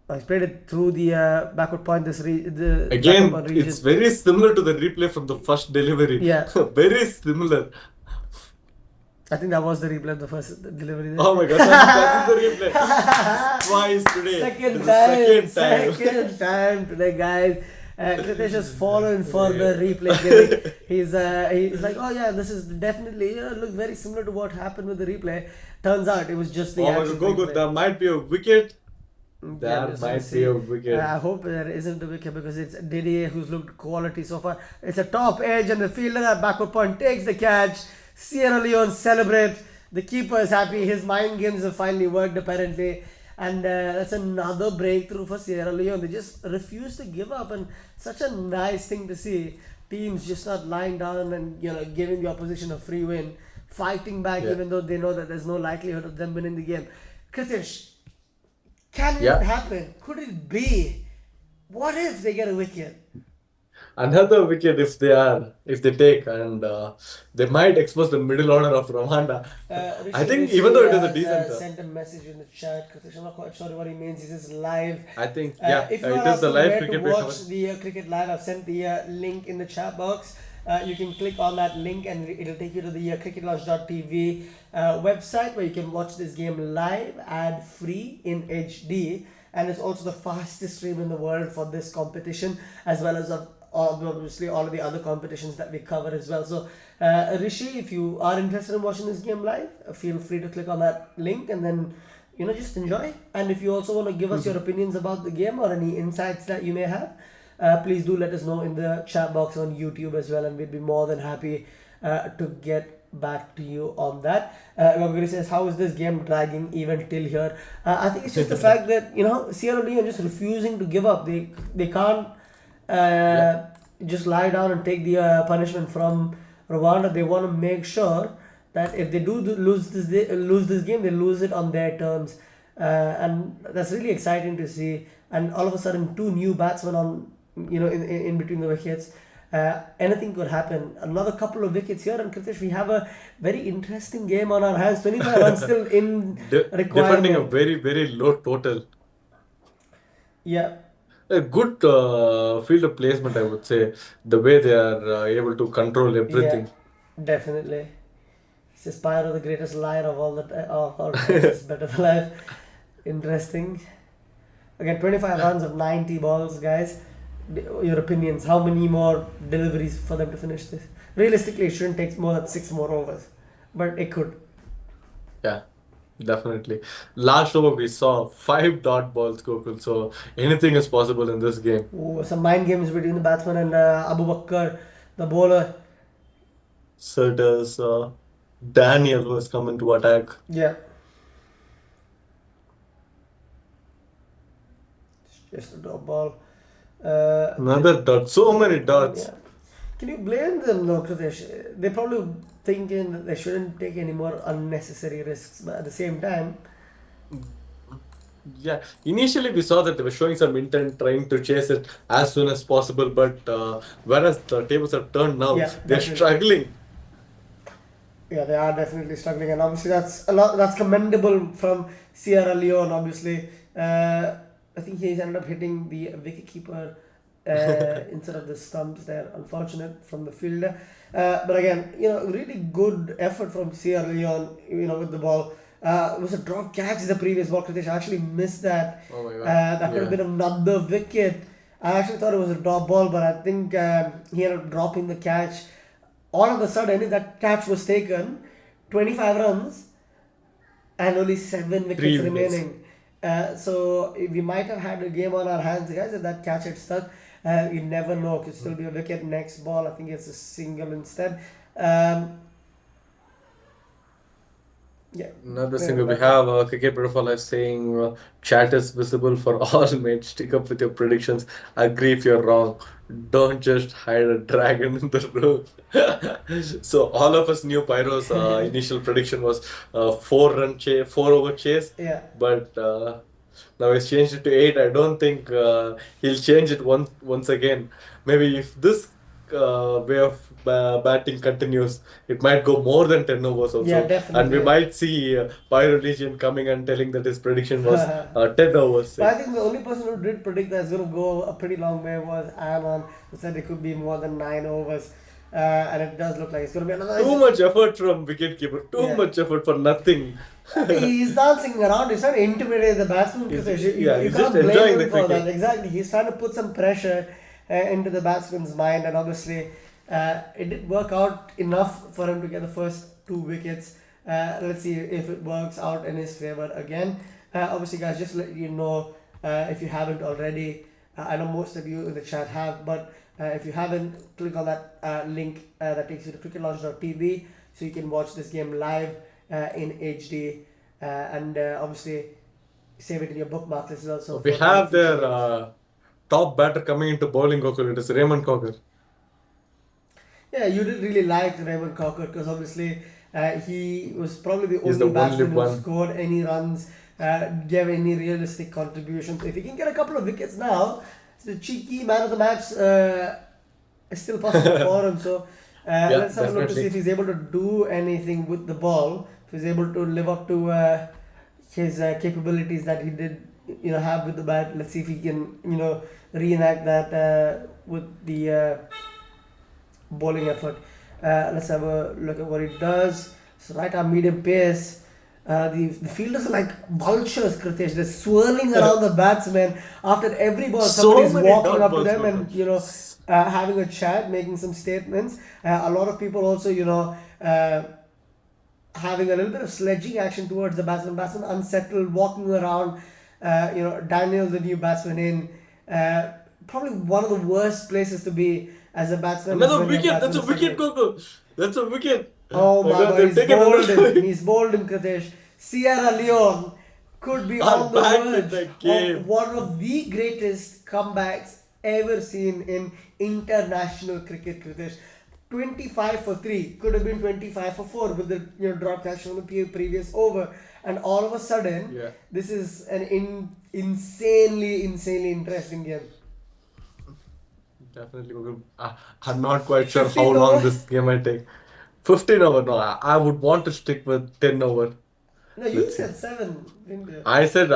I played it through the backward point, the backward again, point it's region. very similar to the replay from the first delivery. Yeah, Very similar. I think that was the replay of the first delivery there. Oh my God, that is the replay. Twice today. Second This is time, second time. second time today, guys. Kritesh has fallen for the replay gimmick. He's like, oh yeah, this is definitely look very similar to what happened with the replay. Turns out it was just the Oh my actual God, go good. replay. There might be a wicket. Yeah, I'm There just gonna might be see. a wicket. I hope there isn't a wicket because it's Didier who's looked quality so far. It's a top edge and the fielder at backward point takes the catch. Sierra Leone celebrate. The keeper is happy. His mind games have finally worked apparently. And that's another breakthrough for Sierra Leone. They just refuse to give up, and such a nice thing to see. Teams just not lying down and giving the opposition a free win, fighting back Yeah. even though they know that there's no likelihood of them winning the game. Kritish, can it Yeah. happen? Could it be? What if they get a wicket? Another wicket if they take, and they might expose the middle order of Rwanda. I think even though it is a decent, sent a message in the chat. Kritish, I'm not quite sure what he means. He says live. I think yeah, If you it are is the asking live where to cricket we cover. watch the cricket live, I've sent the link in the chat box. You can click on that link and it'll take you to the cricketlaunch.tv website where you can watch this game live, ad free in HD. And it's also the fastest stream in the world for this competition, as well as obviously all of the other competitions that we cover as well. So Rishi, if you are interested in watching this game live, feel free to click on that link and then just enjoy. And if you also want to give us your opinions about the game or any insights that you may have, please do let us know in the chat box on YouTube as well, and we'd be more than happy to get back to you on that. Goguri says, "How is this game dragging even till here?" I think it's just the fact that Sierra Leone just refusing to give up. They can't Yeah. uh, just lie down and take the punishment from Rwanda. They want to make sure that if they do lose this game, they lose it on their terms, and that's really exciting to see. And all of a sudden, two new batsmen on in between the wickets. Anything could happen. Another couple of wickets here, and Kritish, we have a very interesting game on our hands. 25 runs still in Defending a requirement. very, very low total. Yeah, A good field of placement, I would say. The way they are able to control yeah, everything. definitely. Says Pyro, the greatest liar of all time, says better than life. Interesting. Again, 25 runs of 90 balls, guys. Your opinions? How many more deliveries for them to finish this? Realistically, it shouldn't take more than 6 more overs, but it could. Yeah, definitely. Last over, we saw 5 dot balls, Gokul. So anything is possible in this game. Ooh, some mind games between the batsman and Abu Bakr, the bowler. So does Daniel who has come into attack. Yeah, just a drop ball. Another dot. So many dots. Yeah. Can you blame them though, Kritesh? They're probably thinking that they shouldn't take any more unnecessary risks, but at the same time, Yeah, initially we saw that they were showing some intent, trying to chase it as soon as possible, but whereas the tables have turned now, yeah, they're definitely. struggling. Yeah, they are definitely struggling, and obviously that's a lot. That's commendable from Sierra Leone. Obviously, I think he's ended up hitting the wicketkeeper instead of the stumps. There, unfortunate from the fielder. But again, really good effort from Sierra Leone. With the ball. It was a drop catch. The previous ball, Kritish actually missed that. Oh my God. That could have Yeah. been another wicket. I actually thought it was a drop ball, but I think he ended up dropping the catch. All of a sudden, if that catch was taken, 25 runs and only 7 wickets 3 wickets. remaining. So we might have had a game on our hands, guys. If that catch had stuck, you never know. Could still be a wicket next ball. I think it's a single instead. Um, yeah, Another bring single it we back up. have Cricket Protocol saying chat is visible for all mates. Stick up with your predictions. Agree if you're wrong. Don't just hide a dragon in the room. So all of us knew Pyro's initial prediction was 4 over chase, Yeah, but now he's changed it to 8. I don't think he'll change it once again. Maybe if this way of batting continues, it might go more than 10 overs yeah, also. And we definitely. might see Pyro Legion coming and telling that his prediction was But 10 overs. I think the only person who did predict that it's going to go a pretty long way was Anon, who said it could be more than 9 overs. And it does look like it's going to be another. Too much effort from wicketkeeper. Too Yeah. much effort for nothing. He's dancing around. He's trying to intimidate the batsman. He's, Kritish. yeah, You he's just can't blame enjoying the him for that. cricket. Exactly. He's trying to put some pressure into the batsman's mind, and obviously, it did work out enough for him to get the first 2 wickets. Let's see if it works out in his favor again. Obviously, guys, just let you know if you haven't already. I know most of you in the chat have, but if you haven't, click on that link that takes you to cricketlaunch.tv so you can watch this game live in HD, and obviously save it in your bookmarks as well. So We for any have future their games. top batter coming into bowling, Gokul. It is Raymond Cocker. Yeah, you did really like Raymond Cocker because obviously he was probably the He's the only only batsman who one. scored any runs, gave any realistic contributions. If he can get a couple of wickets now, the cheeky man of the match is still possible for him. So Yeah, let's have a look to see definitely. if he's able to do anything with the ball. If he's able to live up to his capabilities that he did, have with the bat. Let's see if he can, reenact that with the bowling effort. Let's have a look at what he does. So right arm medium pace. The fielders are like vultures, Kritesh. They're swirling around the batsman. After every ball, So somebody's many walking dot up to balls, them Gokul. and having a chat, making some statements. A lot of people also, having a little bit of sledging action towards the batsman. Batsman unsettled, walking around. Daniel, the new batsman in. Probably one of the worst places to be as a batsman is Another when your wicket. That's batsman a is wicket, struggling. Gokul. That's a wicket. Oh My my God, God, they've he's taken bowled him. another. He's bowled him, Kritesh. Sierra Leone could be Are on the back in verge the of game. one of the greatest comebacks ever seen in international cricket, Kritesh. 25 for 3 could have been 25 for 4 with the drop catch from the previous over, and all of a sudden Yeah, this is an insanely interesting game. definitely. I'm not quite sure how 15th long over. this game might take. 15 over. No, I would want to stick with 10 over. No, you Let's see. said 7, didn't you? I said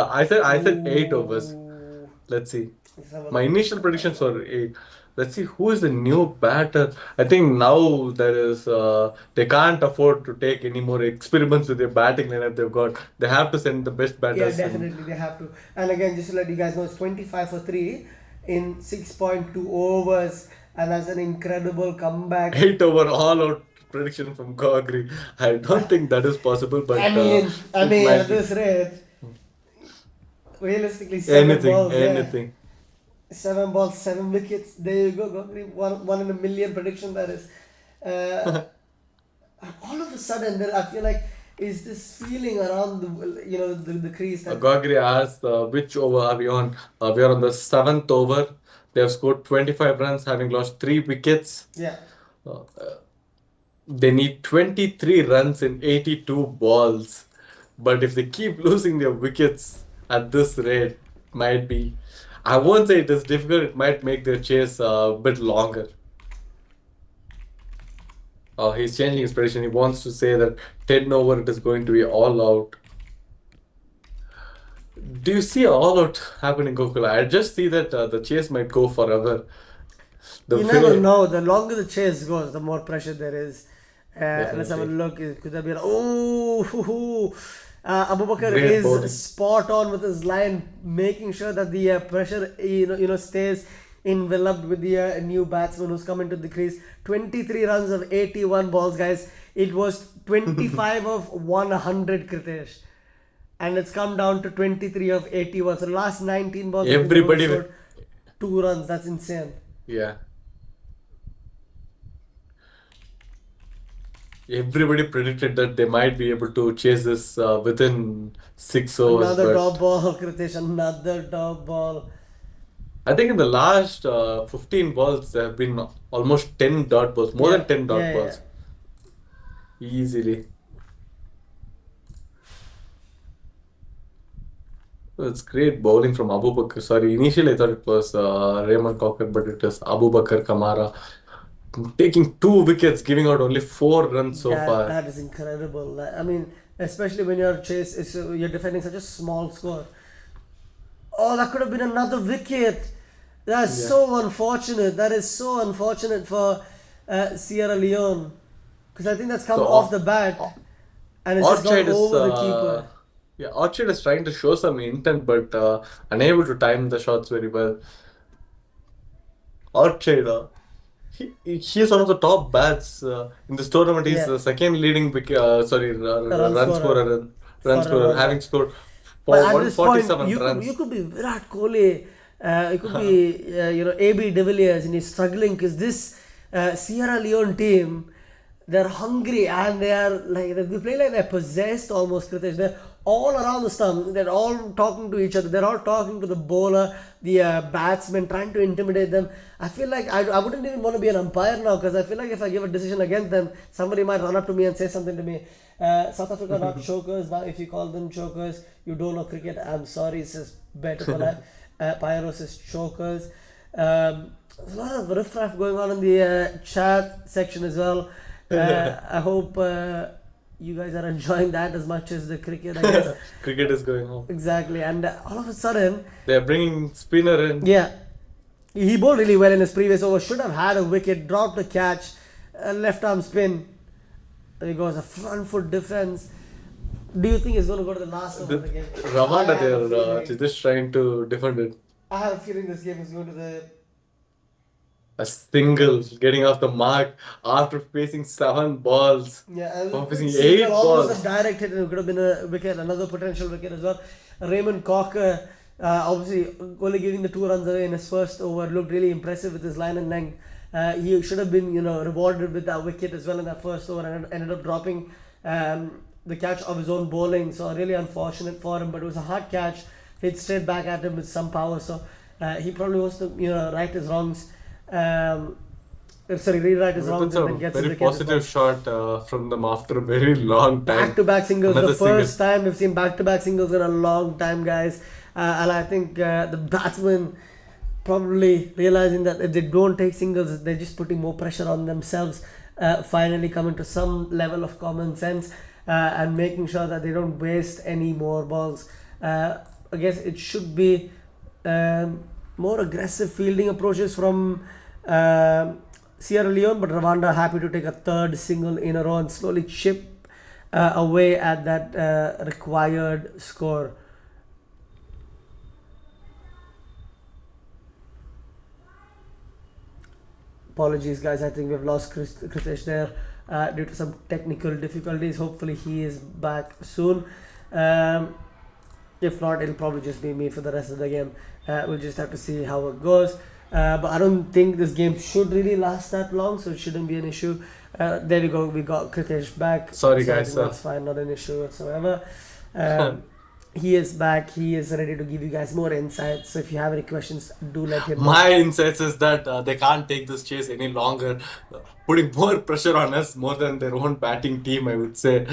8 overs. Ooh. Let's see. Let's have a My look. initial predictions were 8. Let's see who is the new batter. I think now they can't afford to take any more experiments with their batting lineup they've got. They have to send the best Yeah, batters in. definitely they have to. And again, just to let you guys know, it's 25 for 3 in 6.2 overs, and that's an incredible comeback. 8 over all out prediction from Gogri. I don't think that is possible, I but mean, I it mean, might at be. this rate, realistically, seven Anything, balls there. anything. 7 balls, 7 wickets. There you go. One in a million prediction that is. Uh, all of a sudden, there I feel like is this feeling around the crease that Gogri asked which over are we on? We are on the seventh over. They have scored 25 runs, having lost 3 wickets. yeah. Uh, they need 23 runs in 82 balls. But if they keep losing their wickets at this rate, might be. I won't say it is difficult, it might make their chase a bit longer. He's changing his prediction. He wants to say that 10 over it is going to be all out. Do you see all out happening, Gokul? I just see that the chase might go forever. The You never way, know. The longer the chase goes, the more pressure there is. Let's have a definitely. look. Could there be? Oh, Abu Bakr Great is bowling. spot on with his line, making sure that the pressure stays enveloped with the new batsman who's come into the crease. 23 runs of 81 balls, guys. It was 25 of 100, Kritesh, and it's come down to 23 of 81. So the last 19 balls, they've only Everybody, scored 2 runs. That's insane. yeah, everybody predicted that they might be able to chase this within 6 overs, Another but top ball, Kritesh. Another top ball. I think in the last 15 balls, there have been almost 10 dot balls, more Yeah, than 10 dot yeah. balls, easily. It's great bowling from Abu Bakr. Sorry, initially I thought it was Raymond Cocker, but it is Abu Bakr Kamara taking 2 wickets, giving out only 4 runs so far. That is incredible. I mean, especially when you're defending such a small score. Oh, that could have been another wicket. That's Yeah. so unfortunate. That is so unfortunate for Sierra Leone, because I think that's come So off the bat and it's just gone Orchard is over the keeper. yeah, Orchard is trying to show some intent, but unable to time the shots very well. Orchard, he is one of the top bats in this tournament. He's Yeah, the second leading a run scorer run for scorer, Rwanda. having scored But for at this point, 147 you runs. could be Virat Kohli, you could be AB de Villiers, and he's struggling because this Sierra Leone team, they're hungry and they play like they're possessed almost. Kritesh, they're all around the stump. They're all talking to each other. They're all talking to the bowler, the batsman, trying to intimidate them. I feel like I wouldn't even want to be an umpire now, because I feel like if I give a decision against them, somebody might run up to me and say something to me. South Africa are not chokers. Now, if you call them chokers, you don't know cricket. I'm sorry, says better for that. Pyro says chokers. There's a lot of riffraff going on in the chat section as well. I hope you guys are enjoying that as much as the cricket, I guess. Cricket is going on. Exactly. And all of a sudden, They're bringing spinner in. yeah, he bowled really well in his previous over. Should have had a wicket, dropped the catch, left arm spin. There he goes, a front foot defense. Do you think he's going to go to the last over The, of the game? I Rwanda, have a they're feeling. just trying to defend it. I have a feeling this game is going to the. A single getting off the mark after facing 7 balls, Yeah, a or quick facing single, eight almost a balls. direct hit, and it could have been a wicket, another potential wicket as well. Raymond Cocker, obviously only giving the 2 runs away in his first over, looked really impressive with his line and length. He should have been, rewarded with that wicket as well in that first over, and ended up dropping the catch of his own bowling. So really unfortunate for him, but it was a hard catch, hit straight back at him with some power. So he probably wants to, right his wrongs. Rewrite his But wrongs that's and a then gets his very wicket as well. positive shot from them after a very long time. Back-to-back singles, Another the single. first time we've seen back-to-back singles in a long time, guys. And I think the batsmen probably realizing that if they don't take singles, they're just putting more pressure on themselves. Finally coming to some level of common sense and making sure that they don't waste any more balls. I guess it should be more aggressive fielding approaches from Sierra Leone, but Rwanda happy to take a third single in a row and slowly chip away at that required score. Apologies, guys. I think we've lost Kritesh there due to some technical difficulties. Hopefully, he is back soon. If not, it'll probably just be me for the rest of the game. We'll just have to see how it goes. But I don't think this game should really last that long, so it shouldn't be an issue. There we go. We got Kritesh back. Sorry, so I guys. think that's fine. Not an issue whatsoever. He is back. He is ready to give you guys more insights. So if you have any questions, do let him know. My insights is that they can't take this chase any longer, putting more pressure on us more than their own batting team, I would say.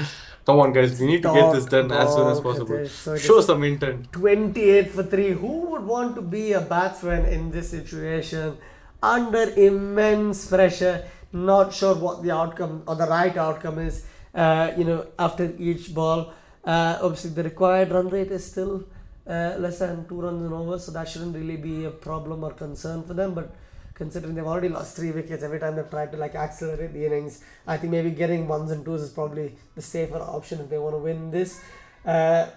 Come on, guys, we need to get this done as soon as possible. Kritesh. So it Show is some intent. 28 for 3. Who would want to be a batsman in this situation? Under immense pressure, not sure what the outcome or the right outcome is, after each ball. Obviously, the required run rate is still less than 2 runs and over, so that shouldn't really be a problem or concern for them. But considering they've already lost 3 wickets every time they've tried to accelerate the innings, I think maybe getting 1s and 2s is probably the safer option if they want to win this. But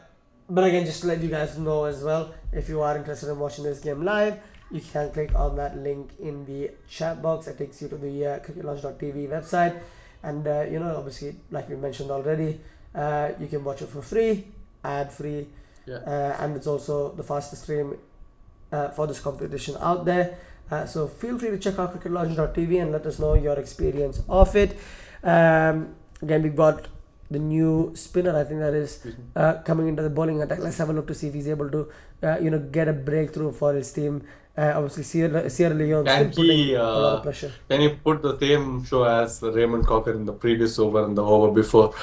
again, just to let you guys know as well, if you are interested in watching this game live, you can click on that link in the chat box that takes you to the cricketlaunch.tv website. And obviously, like we mentioned already, you can watch it for free, ad free, and it's also the fastest stream for this competition out there. So feel free to check out cricketlaunch.tv and let us know your experience of it. Again, we've got the new spinner, I think that is coming into the bowling attack. Let's have a look to see if he's able to get a breakthrough for his team. Obviously Sierra Leone still putting a lot of pressure. Can you put the same show as Raymond Cocker in the previous over and the over before?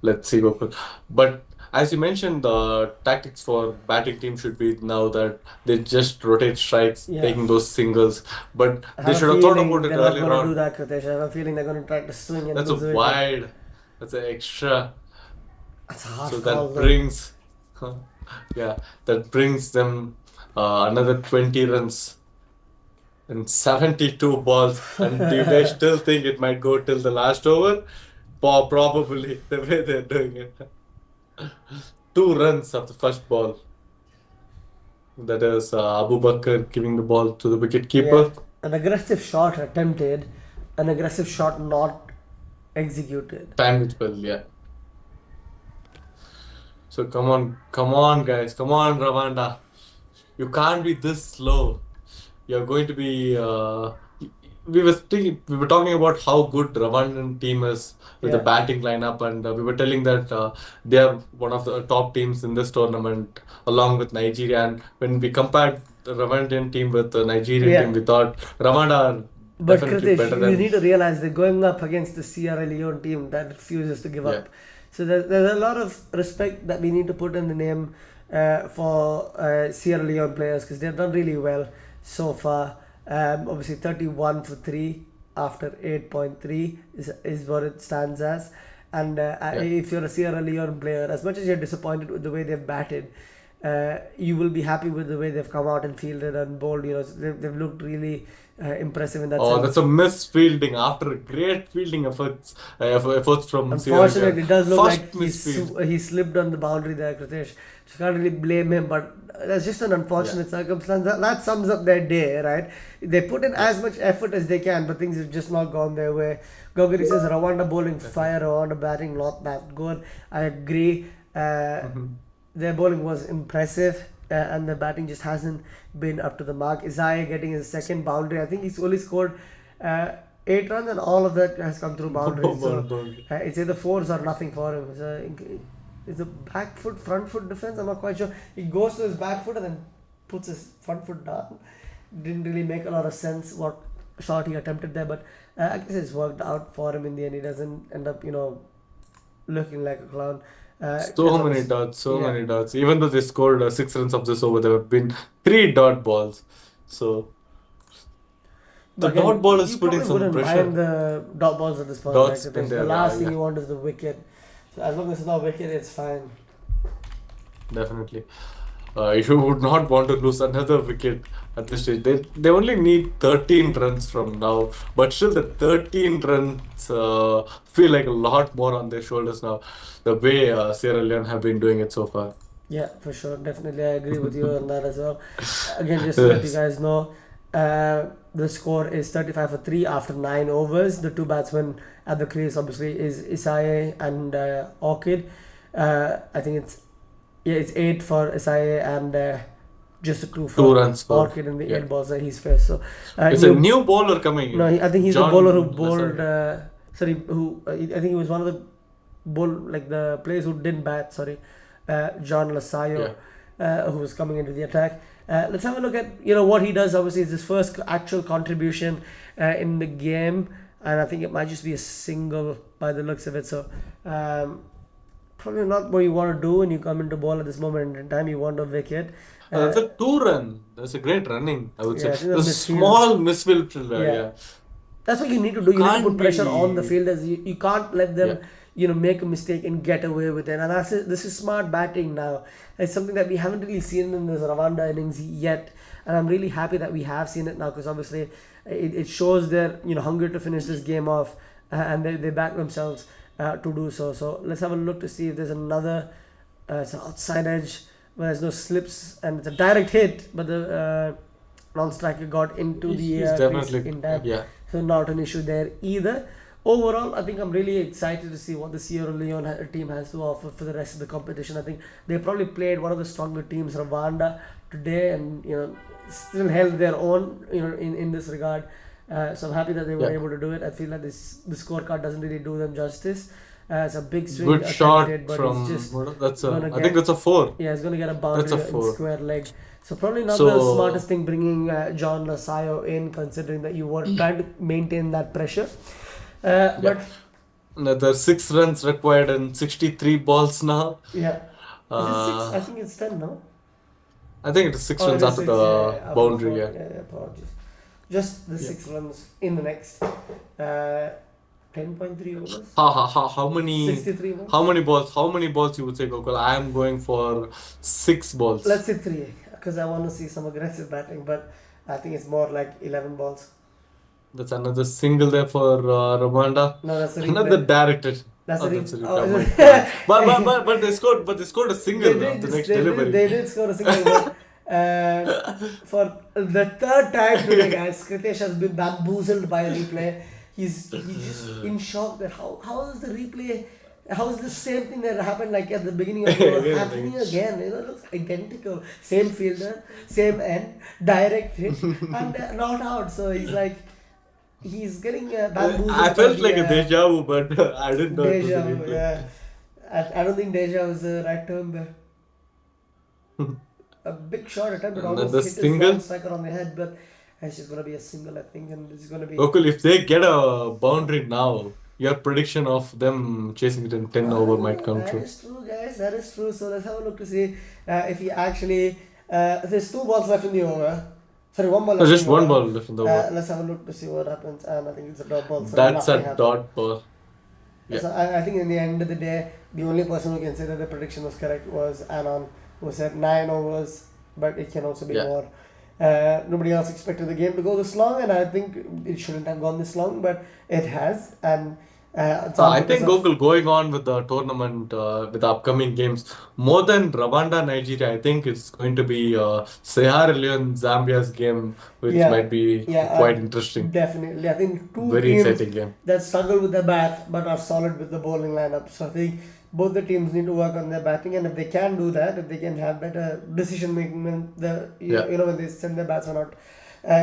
Let's see, Gokul. But as you mentioned, the tactics for batting team should be now that they just rotate strikes, taking those singles. But they should have thought about it earlier on. They're not going to do that, Kritesh. I have a feeling they're going to try to swing and That's a lose it. wide. That's an extra. That's a hard So call, that though. brings, that brings them another 20 runs and 72 balls. And do you guys still think it might go till the last over? Probably, the way they're doing it. 2 runs of the first ball. That is Abu Bakr giving the ball to the wicket keeper. An aggressive shot attempted, an aggressive shot not executed. Timed it well, yeah. So come on, guys, come on, Rwanda. You can't be this slow. You're going to be. We were talking about how good Rwandan team is with the batting lineup, and we were telling that they are one of the top teams in this tournament, along with Nigeria. And when we compared the Rwandan team with the Nigerian team, we thought Rwanda are But definitely better Kritesh, than. you need to realize they're going up against the Sierra Leone team that refuses to give up. So there's a lot of respect that we need to put in the name for Sierra Leone players, because they've done really well so far. Obviously 31 for 3 after 8.3 is what it stands as. And if you're a Sierra Leone player, as much as you're disappointed with the way they've batted, you will be happy with the way they've come out and fielded and bowled. They've looked really impressive in that sense. That's a misfielding after great fielding efforts from Sierra Unfortunately, Leone. it does look First like misfield. he slipped on the boundary there, Kritesh. So can't really blame him, but that's just an unfortunate circumstance. That sums up their day, right? They put in as much effort as they can, but things have just not gone their way. Goguri says Rwanda bowling fire, Rwanda batting not that good. I agree. Their bowling was impressive. and the batting just hasn't been up to the mark. Isaiah getting his second boundary. I think he's only scored 8 runs, and all of that has come through boundaries. So Boundary. it's either fours or nothing for him. So it's a back foot, front foot defense. I'm not quite sure. He goes to his back foot and then puts his front foot down. Didn't really make a lot of sense what shot he attempted there, but I guess it's worked out for him in the end. He doesn't end up, looking like a clown. So many dots, so Yeah. many dots. Even though they scored 6 runs of this over, there have been 3 dot balls. So the But dot again, ball is you putting probably some wouldn't pressure. mind the dot balls at this point, right? Dots been Because the there, last thing yeah, you want is the wicket. So as long as it's not wicket, it's fine. definitely. You would not want to lose another wicket at this stage. They only need 13 runs from now, but still the 13 runs feel like a lot more on their shoulders now. The way Sierra Leone have been doing it so far. Yeah, for sure. Definitely, I agree with you on that as well. Again, just to let you Yes. guys know, the score is 35 for 3 after 9 overs. The two batsmen at the crease, obviously, is Isaiah and Orchid. I think it's 8 for Isaiah and just a 2 Two for runs for, Orchid in the yeah. 8 balls that he's faced. So, It's a new new bowler coming no, in. I think he's the bowler who John bowled. Lassalle. Sorry, I think he was one of the the players who didn't bat. Sorry, John Lasayo, who was coming into the attack. Let's have a look at what he does. Obviously, it's his first actual contribution in the game, and I think it might just be a single by the looks of it. So. Probably not what you want to do when you come into ball at this moment in time. You want a wicket. That's a 2 run. That's a great running, I would say. Yeah, I think the The misfield. small misfield, Yeah. yeah. That's what you need to do. You need to Can't put pressure on the be, fielders. You can't let them, yeah. make a mistake and get away with it. And this is smart batting now. It's something that we haven't really seen in this Rwanda innings yet. And I'm really happy that we have seen it now because obviously it shows their hunger to finish this game off, and they back themselves to do so. So let's have a look to see if there's another. It's an outside edge where there's no slips and it's a direct hit, but the non-striker got into the He's crease definitely, in time. yeah. So not an issue there either. Overall, I think I'm really excited to see what the Sierra Leone team has to offer for the rest of the competition. I think they probably played one of the stronger teams, Rwanda, today, and still held their own, in this regard. So I'm happy that they were Yeah. able to do it. I feel like the scorecard doesn't really do them justice. It's a big swing Good shot attempted, but from, it's just that's gonna I get think that's a 4. yeah, it's going to get a That's boundary a in 4. square leg. So probably not the So, smartest thing bringing John Lasayo in, considering that you were trying to maintain that pressure. yeah. But Another 6 runs required and 63 balls now. yeah, is it 6? Uh, I think it's 10 now. I think it's 6 Oh, it runs is after 6. Yeah, the after the boundary, 4. yeah. Yeah, apologies. Just the Yeah. 6 runs in the next 10.3 overs. How many 63 balls. how many balls you would say, Gokul? I am going for 6 balls. Let's say 3 because I want to see some aggressive batting, but I think it's more like 11 balls. That's another single there for Rwanda. No, that's the Another replay. directed. That's Oh, the that's a replay. replay. Oh my Oh, God. But they scored a single They now, did, the just, next they, delivery. did, they did score a single, but for the third time today, guys, Kritesh has been bamboozled by a replay. He's just in shock that how is the replay, how is the same thing that happened like at the beginning of the over Yeah, happening again? It looks identical. Same fielder, same end, direct hit, and not out. So he's getting bamboozled. I felt like a deja vu, but I didn't know it was a Deja vu, replay. yeah. I don't think deja was the right term there. A big shot attempt, it almost Another hit his single. one striker on the head, but it's just gonna be a single, I think, and it's gonna be. Gokul, if they get a boundary now, your prediction of them chasing it in 10 over might come That true. is true, guys. That is true. So let's have a look to see if he actually. There's 2 balls left in the over. Sorry, 1 ball left Just in the one over. ball left in the over. Let's have a look to see what happens. And I think it's a dot ball. So That's nothing a happened. dot ball. So Yeah. I think in the end of the day, the only person who can say that the prediction was correct was Anon, who said 9 overs, but it can also be Yeah. more. Nobody else expected the game to go this long, and I think it shouldn't have gone this long, but it has. And It's all I because think of Gokul going on with the tournament with the upcoming games more than Rwanda Nigeria. I think it's going to be Sierra Leone Zambia's game, which yeah, might be yeah, quite interesting. definitely. I think two Very teams exciting game. that struggle with the bat but are solid with the bowling lineup. So I think both the teams need to work on their batting, and if they can do that, if they can have better decision making when Yeah. when they send their batsman out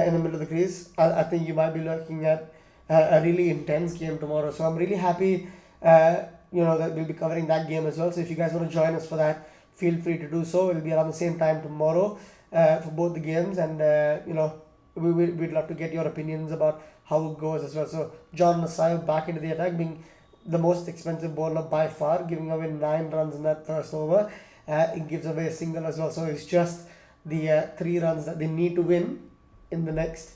in the middle of the crease, I think you might be looking at a really intense game tomorrow. So I'm really happy, that we'll be covering that game as well. So if you guys want to join us for that, feel free to do so. It'll be around the same time tomorrow for both the games, and we'd love to get your opinions about how it goes as well. So John Nasayo back into the attack, being the most expensive bowler by far, giving away 9 runs in that first over. It gives away a single as well. So it's just the 3 runs that they need to win in the next,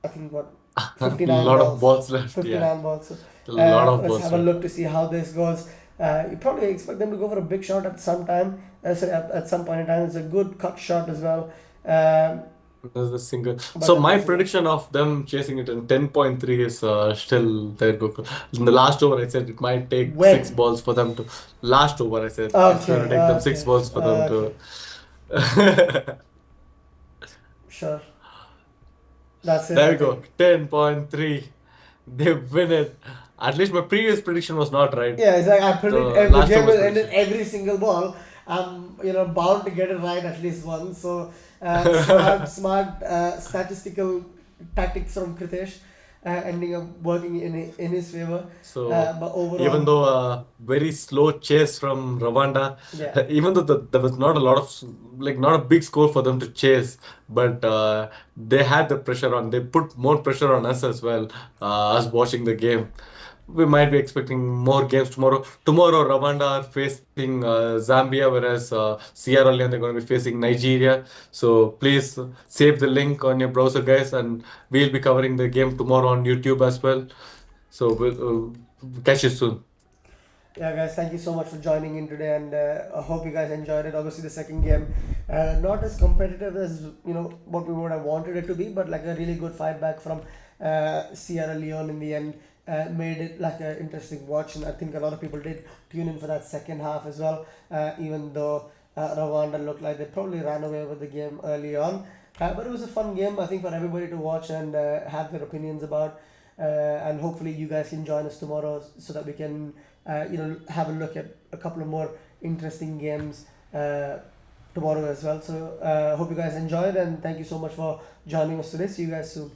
I think, what, A 59 lot of balls. balls left. Yeah. 59 balls. So, A lot of let's balls have a left. look to see how this goes. You probably expect them to go for a big shot at some time. At some point in time, it's a good cut shot as well. There's a single. But So that's my a single. prediction of them chasing it in 10.3 is still there, Gokul. In the last over, I said it might take six When? balls for them to. Last over, I said it's going to Okay, take them six okay, balls for them okay. to. Sure. That's it, There I we go. think. 10.3. They win it. At least my previous prediction was not right. Yeah, it's like I The predict if the last game over's will end in prediction. every single ball. I'm bound to get it right at least once. So smart statistical tactics from Kritesh, ending up working in his favor. So But even overall, though a very slow chase from Rwanda, yeah, even though there was not a lot of like not a big score for them to chase, but they had the pressure on. They put more pressure on us as well. Us watching the game, we might be expecting more games tomorrow. Tomorrow, Rwanda are facing Zambia, whereas Sierra Leone they're going to be facing Nigeria. So please save the link on your browser, guys, and we'll be covering the game tomorrow on YouTube as well. So we'll catch you soon. yeah, guys, thank you so much for joining in today, and I hope you guys enjoyed it. Obviously, the second game, not as competitive as what we would have wanted it to be, but like a really good fight back from Sierra Leone in the end. Made it like an interesting watch, and I think a lot of people did tune in for that second half as well. Even though Rwanda looked like they probably ran away with the game early on, but it was a fun game, I think, for everybody to watch and have their opinions about. And hopefully, you guys can join us tomorrow so that we can, have a look at a couple of more interesting games tomorrow as well. So, hope you guys enjoyed, and thank you so much for joining us today. See you guys soon.